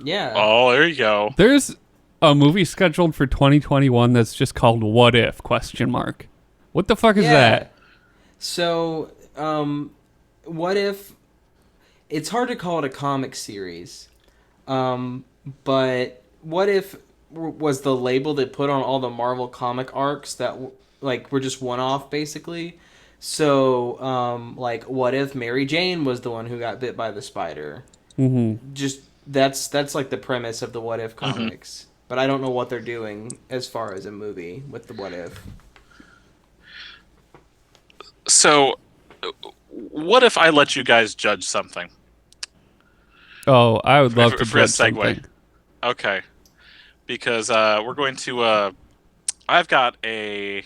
Yeah. Oh, there you go. There's a movie scheduled for 2021 that's just called What If? Question mark. What the fuck is that? So, what if... It's hard to call it a comic series, but what if was the label they put on all the Marvel comic arcs that were just one-off, basically? So, like, what if Mary Jane was the one who got bit by the spider? Mm-hmm. Just that's like the premise of the What If comics. But I don't know what they're doing as far as a movie with the What If. So, what if I let you guys judge something? Oh, I would love to For a judge segue. something. Okay. Because we're going to... I've got a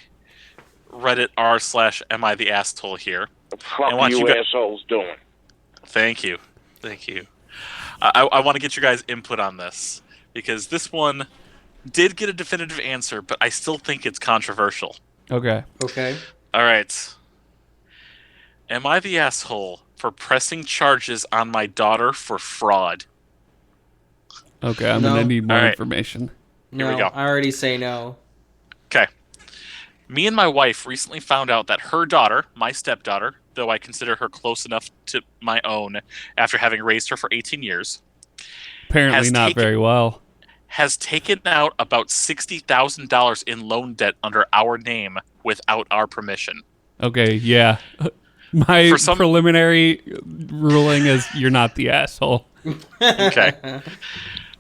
Reddit r/am I the asshole here. The fuck And what you you got- assholes doing? Thank you. Thank you. I want to get your guys' input on this because this one did get a definitive answer, but I still think it's controversial. Okay. Okay. All right. Am I the asshole for pressing charges on my daughter for fraud? Okay, I'm No. gonna need more All right. information. Here we No, go. I already say no. Okay. Me and my wife recently found out that her daughter, my stepdaughter, though I consider her close enough to my own after having raised her for 18 years, Apparently has not taken- very well. has taken out about $60,000 in loan debt under our name without our permission. Okay, yeah. My For some- preliminary ruling is you're not the asshole. Okay.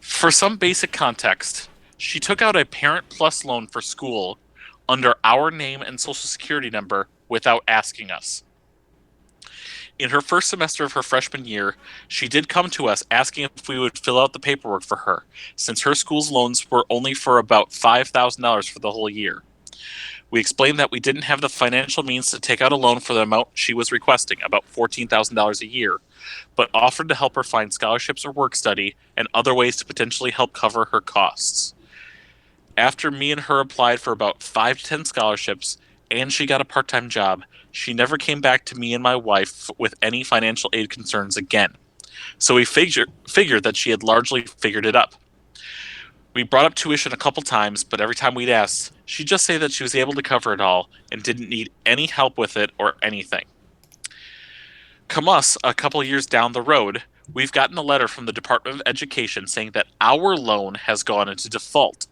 For some basic context, she took out a Parent Plus loan for school under our name and social security number without asking us. In her first semester of her freshman year, she did come to us asking if we would fill out the paperwork for her, since her school's loans were only for about $5,000 for the whole year. We explained that we didn't have the financial means to take out a loan for the amount she was requesting, about $14,000 a year, but offered to help her find scholarships or work study and other ways to potentially help cover her costs. After me and her applied for about 5 to 10 scholarships and she got a part-time job, she never came back to me and my wife with any financial aid concerns again. So we figured that she had largely figured it up. We brought up tuition a couple times, but every time we'd asked, she'd just say that she was able to cover it all and didn't need any help with it or anything. Come us, a couple years down the road, we've gotten a letter from the Department of Education saying that our loan has gone into default,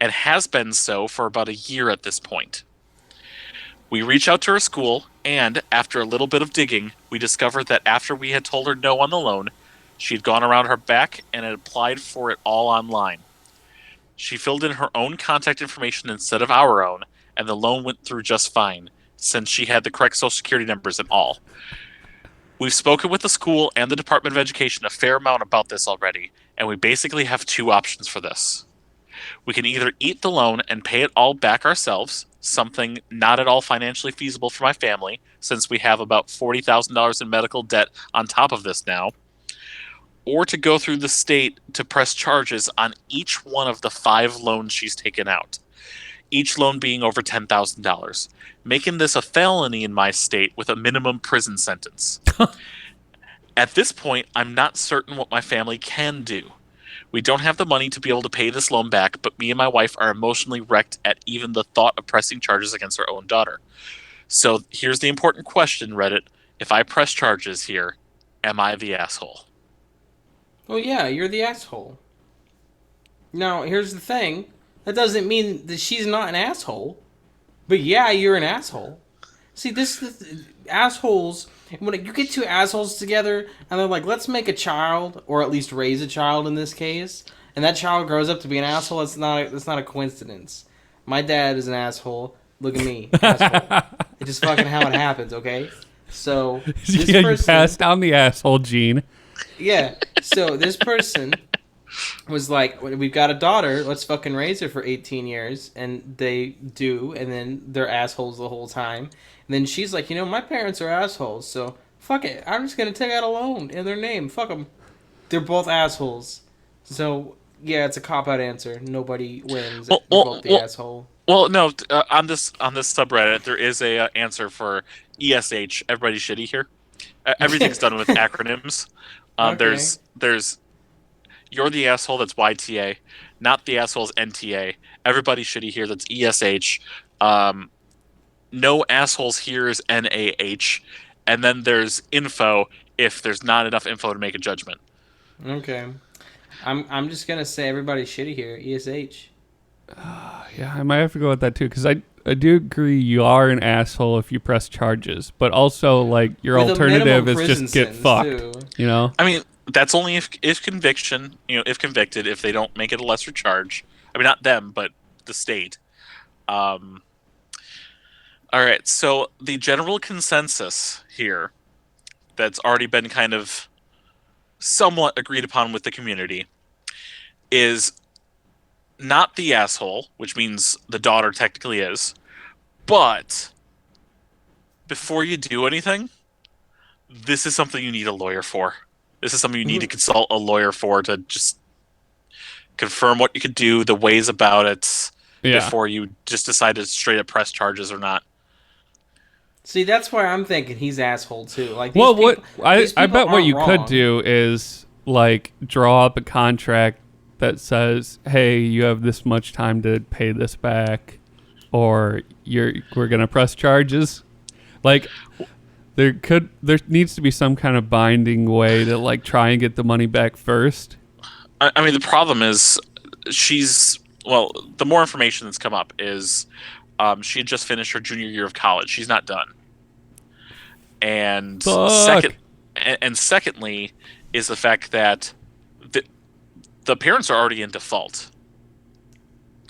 and has been so for about a year at this point. We reach out to her school, and after a little bit of digging, we discovered that after we had told her no on the loan, she'd gone around her back and had applied for it all online. She filled in her own contact information instead of our own, and the loan went through just fine, since she had the correct social security numbers and all. We've spoken with the school and the Department of Education a fair amount about this already, and we basically have two options for this. We can either eat the loan and pay it all back ourselves, something not at all financially feasible for my family, since we have about $40,000 in medical debt on top of this now, or to go through the state to press charges on each one of the 5 loans she's taken out, each loan being over $10,000, making this a felony in my state with a minimum prison sentence. At this point, I'm not certain what my family can do. We don't have the money to be able to pay this loan back, but me and my wife are emotionally wrecked at even the thought of pressing charges against our own daughter. So here's the important question, Reddit. If I press charges here, am I the asshole? Well, yeah, you're the asshole. Now, here's the thing. That doesn't mean that she's not an asshole. But yeah, you're an asshole. See, assholes, when you get two assholes together and they're like, let's make a child, or at least raise a child in this case, and that child grows up to be an asshole, it's not a coincidence. My dad is an asshole. Look at me, asshole. It's just fucking how it happens, okay? So, this Yeah, you person... passed down the asshole gene. Yeah, so this person was like, we've got a daughter, let's fucking raise her for 18 years. And they do, and then they're assholes the whole time. And then she's like, my parents are assholes, so fuck it. I'm just going to take out a loan in their name. Fuck them. They're both assholes. So, yeah, it's a cop-out answer. Nobody wins. They're both the asshole. Well, no, on this subreddit, there is a answer for ESH. Everybody's shitty here. Everything's done with acronyms. Okay. There's you're the asshole, that's YTA. Not the asshole is NTA. Everybody's shitty here, that's ESH. No assholes here is NAH. And then there's info if there's not enough info to make a judgment. Okay. I'm just going to say everybody's shitty here. ESH. Yeah, I might have to go with that too, because I do agree you are an asshole if you press charges, but also like your With a alternative minimum is just prison get sentence, fucked. too. I mean, that's only if conviction, if convicted, if they don't make it a lesser charge. I mean, not them, but the state. All right, so the general consensus here that's already been kind of somewhat agreed upon with the community is not the asshole, which means the daughter technically is, but before you do anything, this is something you need a lawyer for. This is something you need to consult a lawyer for, to just confirm what you could do, the ways about it, before you just decide to straight up press charges or not. See, that's why I'm thinking he's asshole too. Like, I bet what you could wrong. do is like draw up a contract that says, "Hey, you have this much time to pay this back, or we're gonna press charges." Like, there needs to be some kind of binding way to like try and get the money back first. I mean, the problem is the more information that's come up is she had just finished her junior year of college. She's not done. And secondly is the fact that the parents are already in default.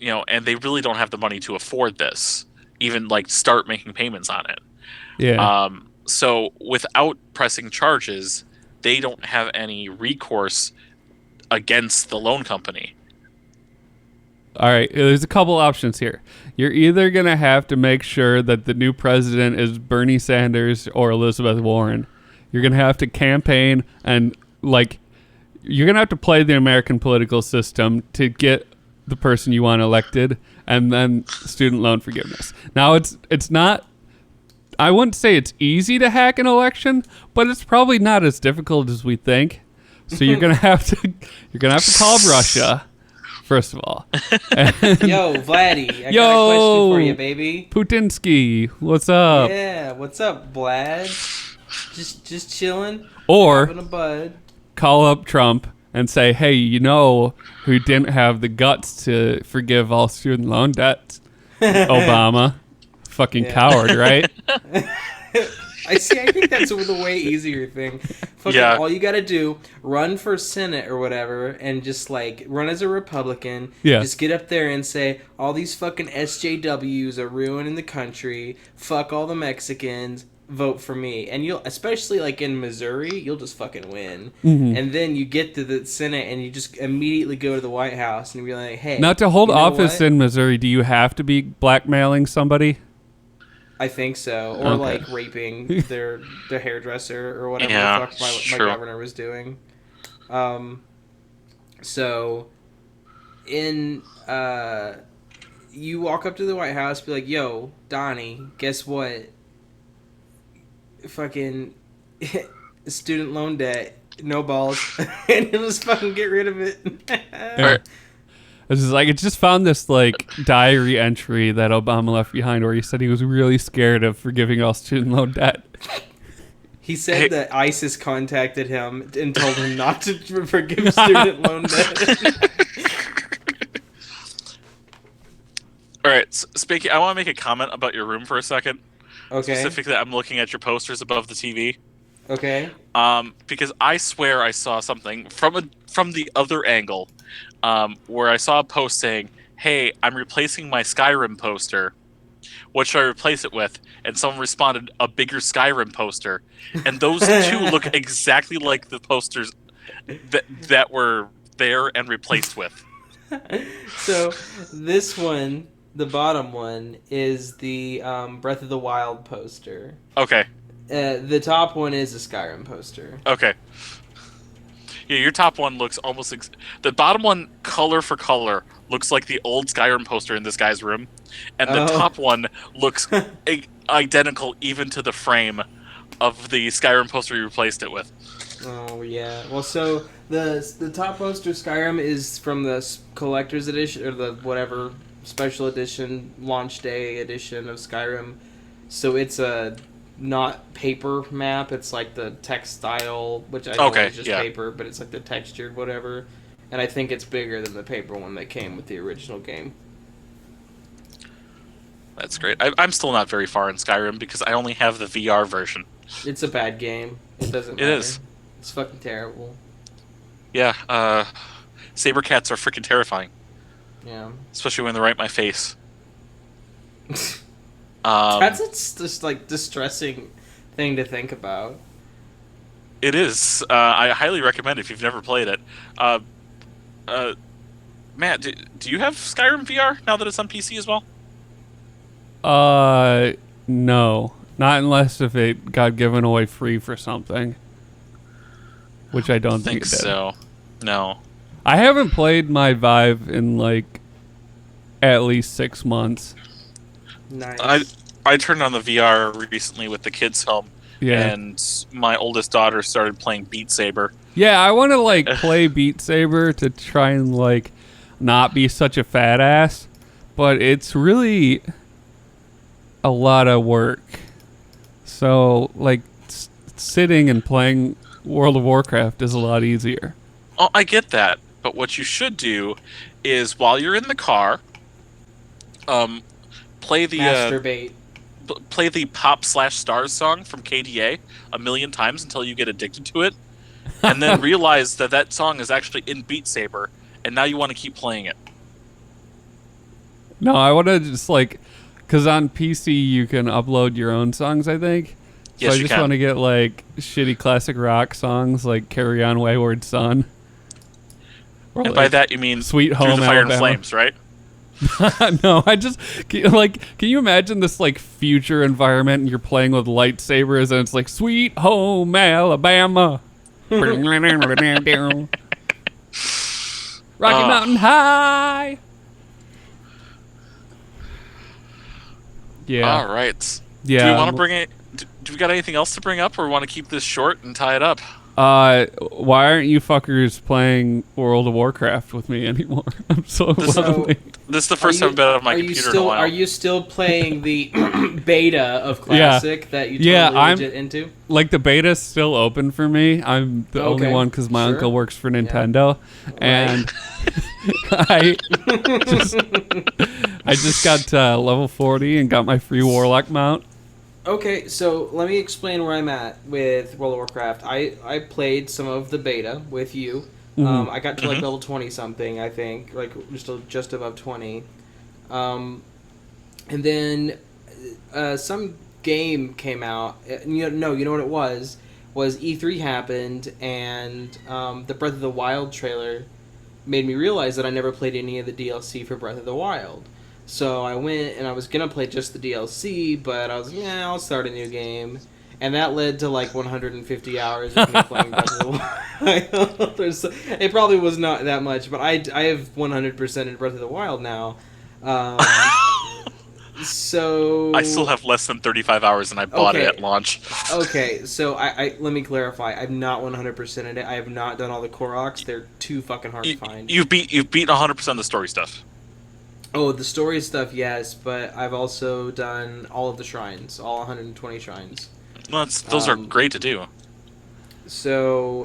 And they really don't have the money to afford this, even like start making payments on it. Yeah. So without pressing charges, they don't have any recourse against the loan company. All right, there's a couple options here. You're either going to have to make sure that the new president is Bernie Sanders or Elizabeth Warren. You're going to have to campaign and you're going to have to play the American political system to get the person you want elected, and then student loan forgiveness. Now it's not, I wouldn't say it's easy to hack an election, but it's probably not as difficult as we think. So you're gonna have to call Russia, first of all. Yo, Vladdy, I got a question for you, baby. Putinsky, what's up? Yeah, what's up, Vlad? Just chilling. Or having a bud. Call up Trump and say, hey, who didn't have the guts to forgive all student loan debts? Obama. Fucking coward, right? I think that's the way easier thing. All you gotta do, run for Senate or whatever, and just run as a Republican. Yeah. Just get up there and say, all these fucking SJWs are ruining the country. Fuck all the Mexicans. Vote for me. And you'll, especially in Missouri, you'll just fucking win. Mm-hmm. And then you get to the Senate and you just immediately go to the White House and be like, hey. Now, to hold office in Missouri, do you have to be blackmailing somebody? I think so, or Okay. raping their hairdresser or whatever Yeah, the fuck my governor was doing. So, you walk up to the White House, be like, "Yo, Donnie, guess what? Fucking student loan debt, no balls," and he'll just fucking get rid of it. Yeah. It's just it just found this diary entry that Obama left behind where he said he was really scared of forgiving all student loan debt. He said that ISIS contacted him and told him not to forgive student loan debt. All right, speaking, I want to make a comment about your room for a second. Okay. Specifically, I'm looking at your posters above the TV. Okay. Because I swear I saw something from the other angle, where I saw a post saying, "Hey, I'm replacing my Skyrim poster. What should I replace it with?" And someone responded, "A bigger Skyrim poster." And those two look exactly like the posters that were there and replaced with. So this one, the bottom one, is the Breath of the Wild poster. Okay. The top one is a Skyrim poster. Okay. Yeah, your top one looks almost... the bottom one, color for color, looks like the old Skyrim poster in this guy's room. And the top one looks identical even to the frame of the Skyrim poster you replaced it with. Oh, yeah. Well, so the top poster Skyrim is from the collector's edition, or the whatever special edition, launch day edition of Skyrim. So it's a... not paper map, it's the textile, which I know is just paper, but it's the textured whatever, and I think it's bigger than the paper one that came with the original game. That's great. I'm still not very far in Skyrim because I only have the VR version. It's a bad game. It doesn't matter. It is. It's fucking terrible. Yeah, saber cats are freaking terrifying. Yeah. Especially when they're right in my face. That's just distressing thing to think about. It is. I highly recommend it if you've never played it. Matt, do you have Skyrim VR now that it's on PC as well? No. Not unless if it got given away free for something. which I don't think think it did. so. No. I haven't played my Vive in like at least 6 months. Nice. I turned on the VR recently with the kids home, Yeah. and my oldest daughter started playing Beat Saber. Yeah, I want to like play Beat Saber to try and like not be such a fat ass, but it's really a lot of work. So like sitting and playing World of Warcraft is a lot easier. Oh, I get that, but what you should do is while you're in the car, play the Masturbate. play the Pop/Stars song from KDA a million times until you get addicted to it, and then realize that that song is actually in Beat Saber, and now you want to keep playing it. No, I want to just like, because on PC you can upload your own songs, I think. So Yes, I you just can. want to get like shitty classic rock songs like Carry On Wayward Son. Or, And by like, that you mean Sweet Through Home the Fire and Alabama. Flames, right? No, I just like. Can you imagine this like future environment and you're playing with lightsabers and it's like Sweet Home Alabama, Rocky Mountain High. Yeah, All right. yeah. Do we want to bring it? Do we got anything else to bring up, or want to keep this short and tie it up? Why aren't you fuckers playing World of Warcraft with me anymore? I'm so This- lonely. This is the first time I've been on my are you computer still, in a while. Are you still playing the beta of Classic that you totally Yeah, I'm- legit into? Like the beta's still open for me. I'm the only Okay, one because my sure. uncle works for Nintendo, and I just got level 40 and got my free Warlock mount. Okay, so let me explain where I'm at with World of Warcraft. I played some of the beta with you. I got to like level 20 something, I think, like just above 20. And then some game came out. You know what it was? Was E3 happened, and the Breath of the Wild trailer made me realize that I never played any of the DLC for Breath of the Wild. So I went and I was gonna play just the DLC, but I was like, yeah, I'll start a new game, and that led to like 150 hours of me playing Breath of the Wild. It probably was not that much, but I have 100% in Breath of the Wild now. So I still have less than 35 hours, and I bought Okay. it at launch. Okay, so I let me clarify. I'm not 100% in it. I have not done all the Koroks. They're too fucking hard to find. You've beat 100% of the story stuff. Oh, the story stuff, yes, but I've also done all of the shrines, all 120 shrines. Well, those are Um, great to do. So,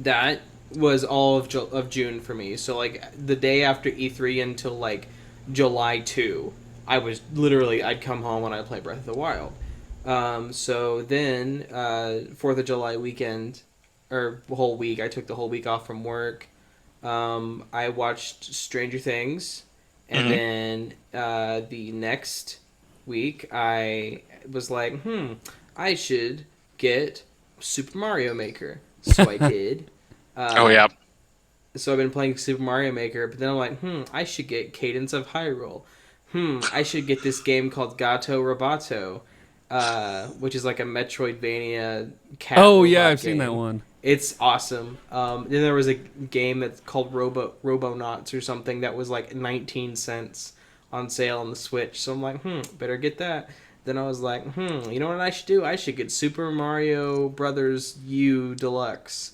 that was all of June for me. So, like, the day after E3 until, like, July 2, I was literally, I'd come home and I'd play Breath of the Wild. So then, 4th of July weekend, or the whole week, I took the whole week off from work. I watched Stranger Things, and then the next week I was like, I should get Super Mario Maker. So I did. Oh yeah. So I've been playing Super Mario Maker, but then I'm like, I should get Cadence of Hyrule. I should get this game called Gato Roboto, which is like a Metroidvania cat. Oh yeah, robot I've seen game. that one. It's awesome. Then there was a game that's called Robonauts or something that was like 19 cents on sale on the Switch. So I'm like, better get that. Then I was like, you know what I should do? I should get Super Mario Brothers U Deluxe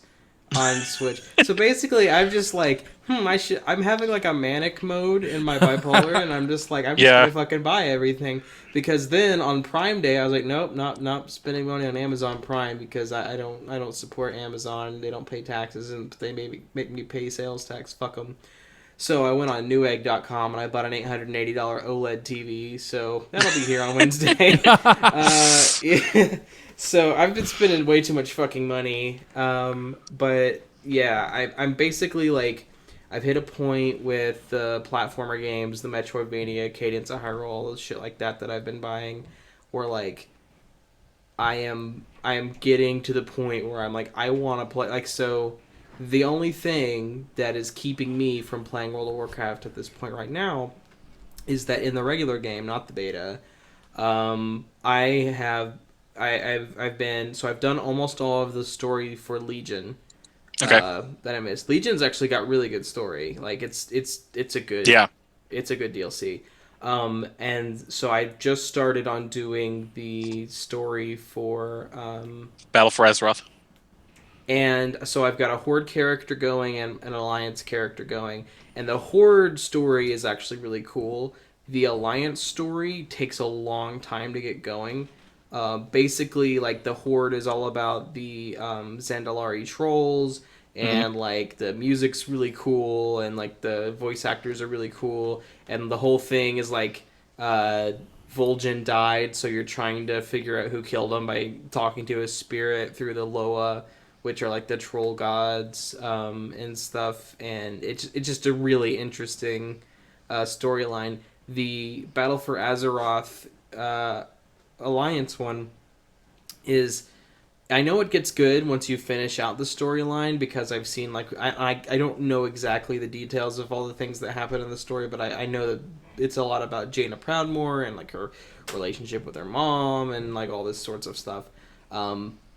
on Switch. So basically, I'm just like, I'm having like a manic mode in my bipolar, and I'm just like, I'm just gonna fucking buy everything. Because then on Prime Day, I was like, nope, not spending money on Amazon Prime because I don't support Amazon. They don't pay taxes, and they make me pay sales tax. Fuck them. So I went on Newegg.com and I bought an $880 OLED TV. So that'll be here on Wednesday. So I've been spending way too much fucking money. But yeah, I'm basically like, I've hit a point with the platformer games, the Metroidvania, Cadence of Hyrule, all those shit like that I've been buying, where like I am getting to the point where I'm like, I want to play, like, so the only thing that is keeping me from playing World of Warcraft at this point right now is that in the regular game, not the beta, I have I've done almost all of the story for Legion. Okay. That I missed. Legion's actually got really good story. Like it's a good Yeah. it's a good DLC. And so I just started on doing the story for Battle for Azeroth. and so I've got a Horde character going and an Alliance character going. And the Horde story is actually really cool. The Alliance story takes a long time to get going. Basically, like, the Horde is all about the Zandalari trolls, and, like, the music's really cool, and, like, the voice actors are really cool. And the whole thing is, like, Vol'jin died, so you're trying to figure out who killed him by talking to his spirit through the Loa, which are like the troll gods and stuff, and it's just a really interesting storyline. The Battle for Azeroth Alliance one is, I know it gets good once you finish out the storyline, because I've seen, like, I don't know exactly the details of all the things that happen in the story, but I know that it's a lot about Jaina Proudmoore and, like, her relationship with her mom and, like, all this sorts of stuff.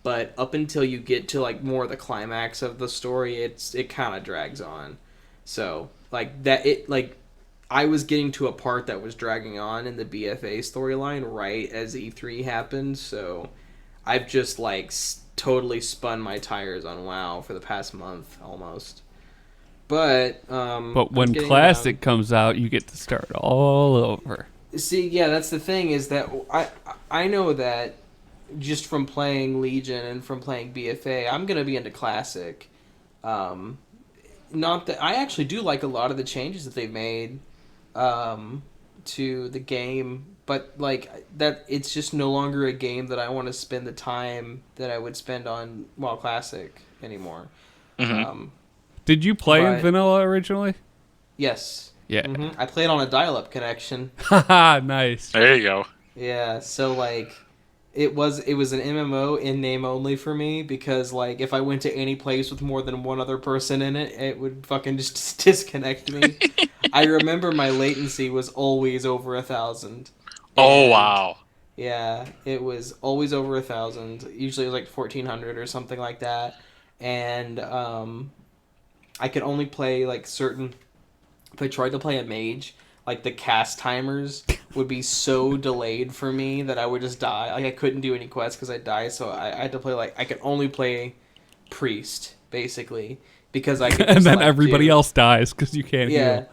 But up until you get to, like, more of the climax of the story, it kind of drags on. So, like, I was getting to a part that was dragging on in the BFA storyline right as E3 happened, so I've just, like, totally spun my tires on WoW for the past month almost. But when Classic comes out, you get to start all over. See, yeah, that's the thing, is that I know that just from playing Legion and from playing BFA, I'm gonna be into Classic. Not that I actually do like a lot of the changes that they've made to the game, but, like, that it's just no longer a game that I want to spend the time that I would spend on WoW Classic anymore. Did you play in vanilla originally? Yes. Yeah. I played on a dial-up connection. Haha, nice. There you go. Yeah, so, like, it was an MMO in name only for me, because, like, if I went to any place with more than one other person in it, it would fucking just disconnect me. I remember my latency was always over 1,000. Oh, wow. Yeah, it was always over 1,000. Usually it was like 1,400 or something like that. And I could only play, like, certain... If I tried to play a mage, like, the cast timers would be so delayed for me that I would just die. Like, I couldn't do any quests because I'd die, so I had to play, like... I could only play priest, basically, because I could just, and then like, everybody else dies because you can't heal.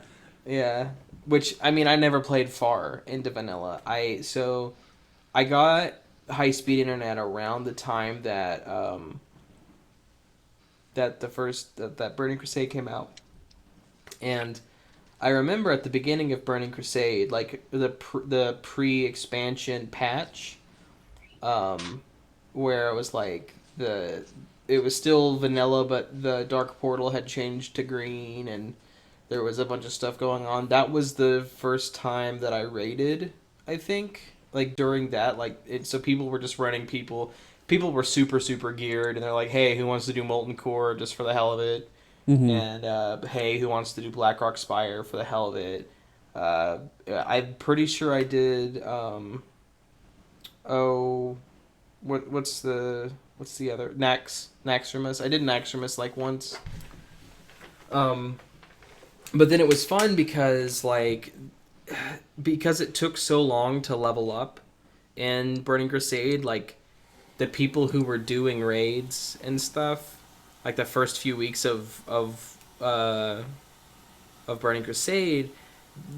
Yeah. Which, I mean, I never played far into vanilla. So I got high-speed internet around the time that that Burning Crusade came out. And I remember at the beginning of Burning Crusade, like, the pre-expansion patch, where it was like it was still vanilla, but the Dark Portal had changed to green, and there was a bunch of stuff going on. That was the first time that I raided, I think. Like, during that, like, so people were just running people. People were super, super geared, and they're like, hey, who wants to do Molten Core just for the hell of it? And, hey, who wants to do Blackrock Spire for the hell of it? I'm pretty sure I did, what's the other? Naxxramas. I did Naxxramas, like, once. But then it was fun because it took so long to level up in Burning Crusade, like, the people who were doing raids and stuff, like, the first few weeks of Burning Crusade,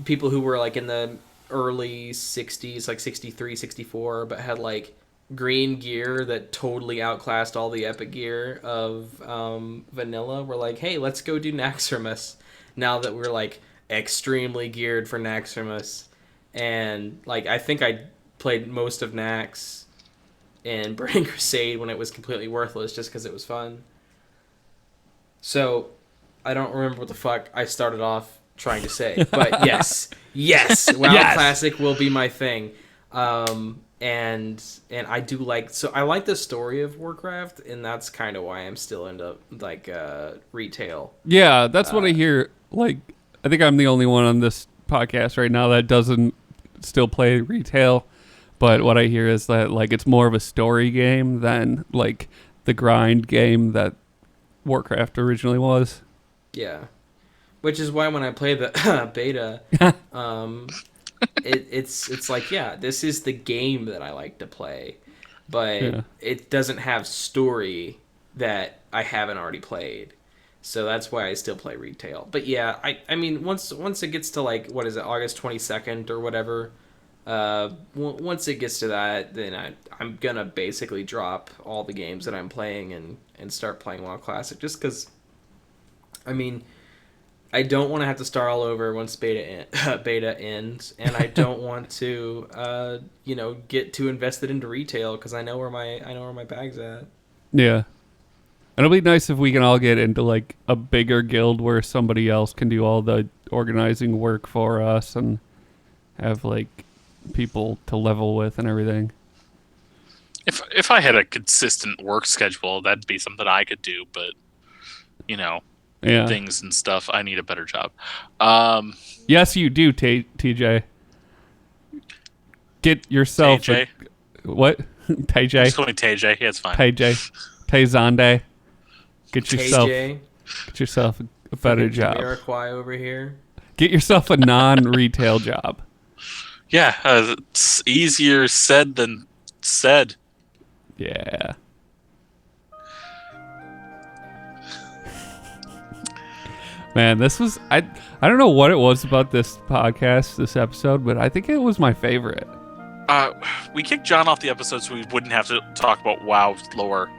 people who were, like, in the early 60s, like 63, 64, but had, like, green gear that totally outclassed all the epic gear of vanilla, were like, hey, let's go do Naxxramas. Now that we're, like, extremely geared for Naxxramas. And, like, I think I played most of Nax in Burning Crusade when it was completely worthless just because it was fun. So, I don't remember what the fuck I started off trying to say. But yes, WoW Classic will be my thing. And I do like... So, I like the story of Warcraft, and that's kind of why I'm still into, like, retail. Yeah, that's what I hear. Like, I think I'm the only one on this podcast right now that doesn't still play retail. But what I hear is that like it's more of a story game than like the grind game that Warcraft originally was. Yeah. Which is why when I play the beta, it's like, yeah, this is the game that I like to play, but it doesn't have story that I haven't already played. So that's why I still play retail. But yeah, I mean, once it gets to like, what is it, August 22nd or whatever, once it gets to that, then I'm gonna basically drop all the games that I'm playing and start playing WoW Classic, just because, I mean, I don't want to have to start all over once beta ends, and I don't want to, get too invested into retail because I know where my bag's at. Yeah. And it'll be nice if we can all get into like a bigger guild where somebody else can do all the organizing work for us and have like people to level with and everything. If I had a consistent work schedule, that'd be something I could do, but things and stuff, I need a better job. Yes, you do, TJ. Get yourself TJ. What? TJ. Just call me TJ. Yeah, it's fine. TJ. Tezande. Get yourself a better job. Jamiroquai over here. Get yourself a non-retail job. Yeah, it's easier said than said. Yeah. Man, this was I don't know what it was about this podcast, this episode, but I think it was my favorite. We kicked John off the episode so we wouldn't have to talk about WoW lore.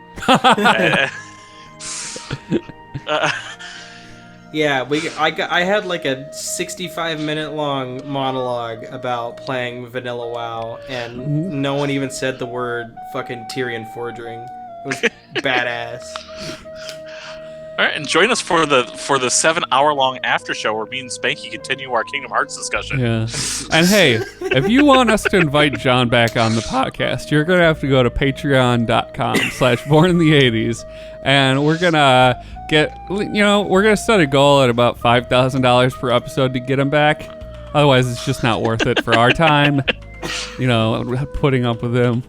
Yeah, I had like a 65-minute long monologue about playing Vanilla WoW, and no one even said the word fucking Tyrion Fordring. It was badass. All right, and join us for the 7-hour-long after show where me and Spanky continue our Kingdom Hearts discussion. Yeah. And hey, if you want us to invite John back on the podcast, you're going to have to go to patreon.com/bornintheeighties, and we're going to we're going to set a goal at about $5,000 per episode to get him back. Otherwise, it's just not worth it for our time, putting up with him.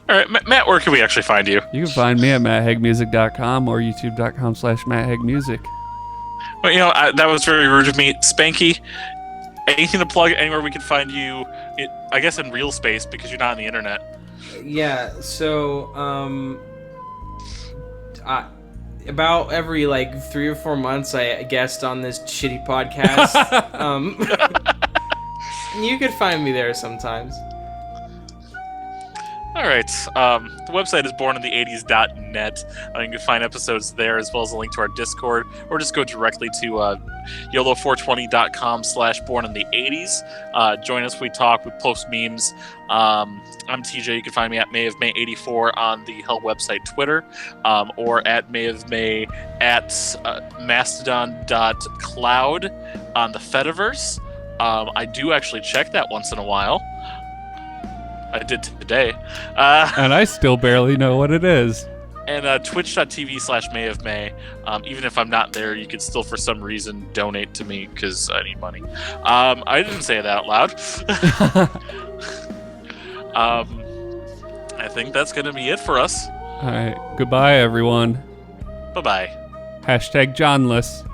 All right, Matt, where can we actually find you? You can find me at matthegmusic.com or youtube.com/matthegmusic. Well, that was very rude of me. Spanky, anything to plug anywhere we can find you, I guess in real space because you're not on the internet. Yeah, so, about every, 3 or 4 months, I guest on this shitty podcast. You could find me there sometimes. All right. The website is bornintheeighties.net. You can find episodes there as well as a link to our Discord, or just go directly to YOLO420.com/bornintheeighties. Join us. We talk. We post memes. I'm TJ. You can find me at mayofmay84 on the Hell website Twitter, or at mayofmay at mastodon.cloud on the Fediverse. I do actually check that once in a while. I did today. And I still barely know what it is. And twitch.tv/mayofmay. Even if I'm not there, you can still, for some reason, donate to me because I need money. I didn't say that out loud. I think that's going to be it for us. All right. Goodbye, everyone. Bye-bye. #Johnless.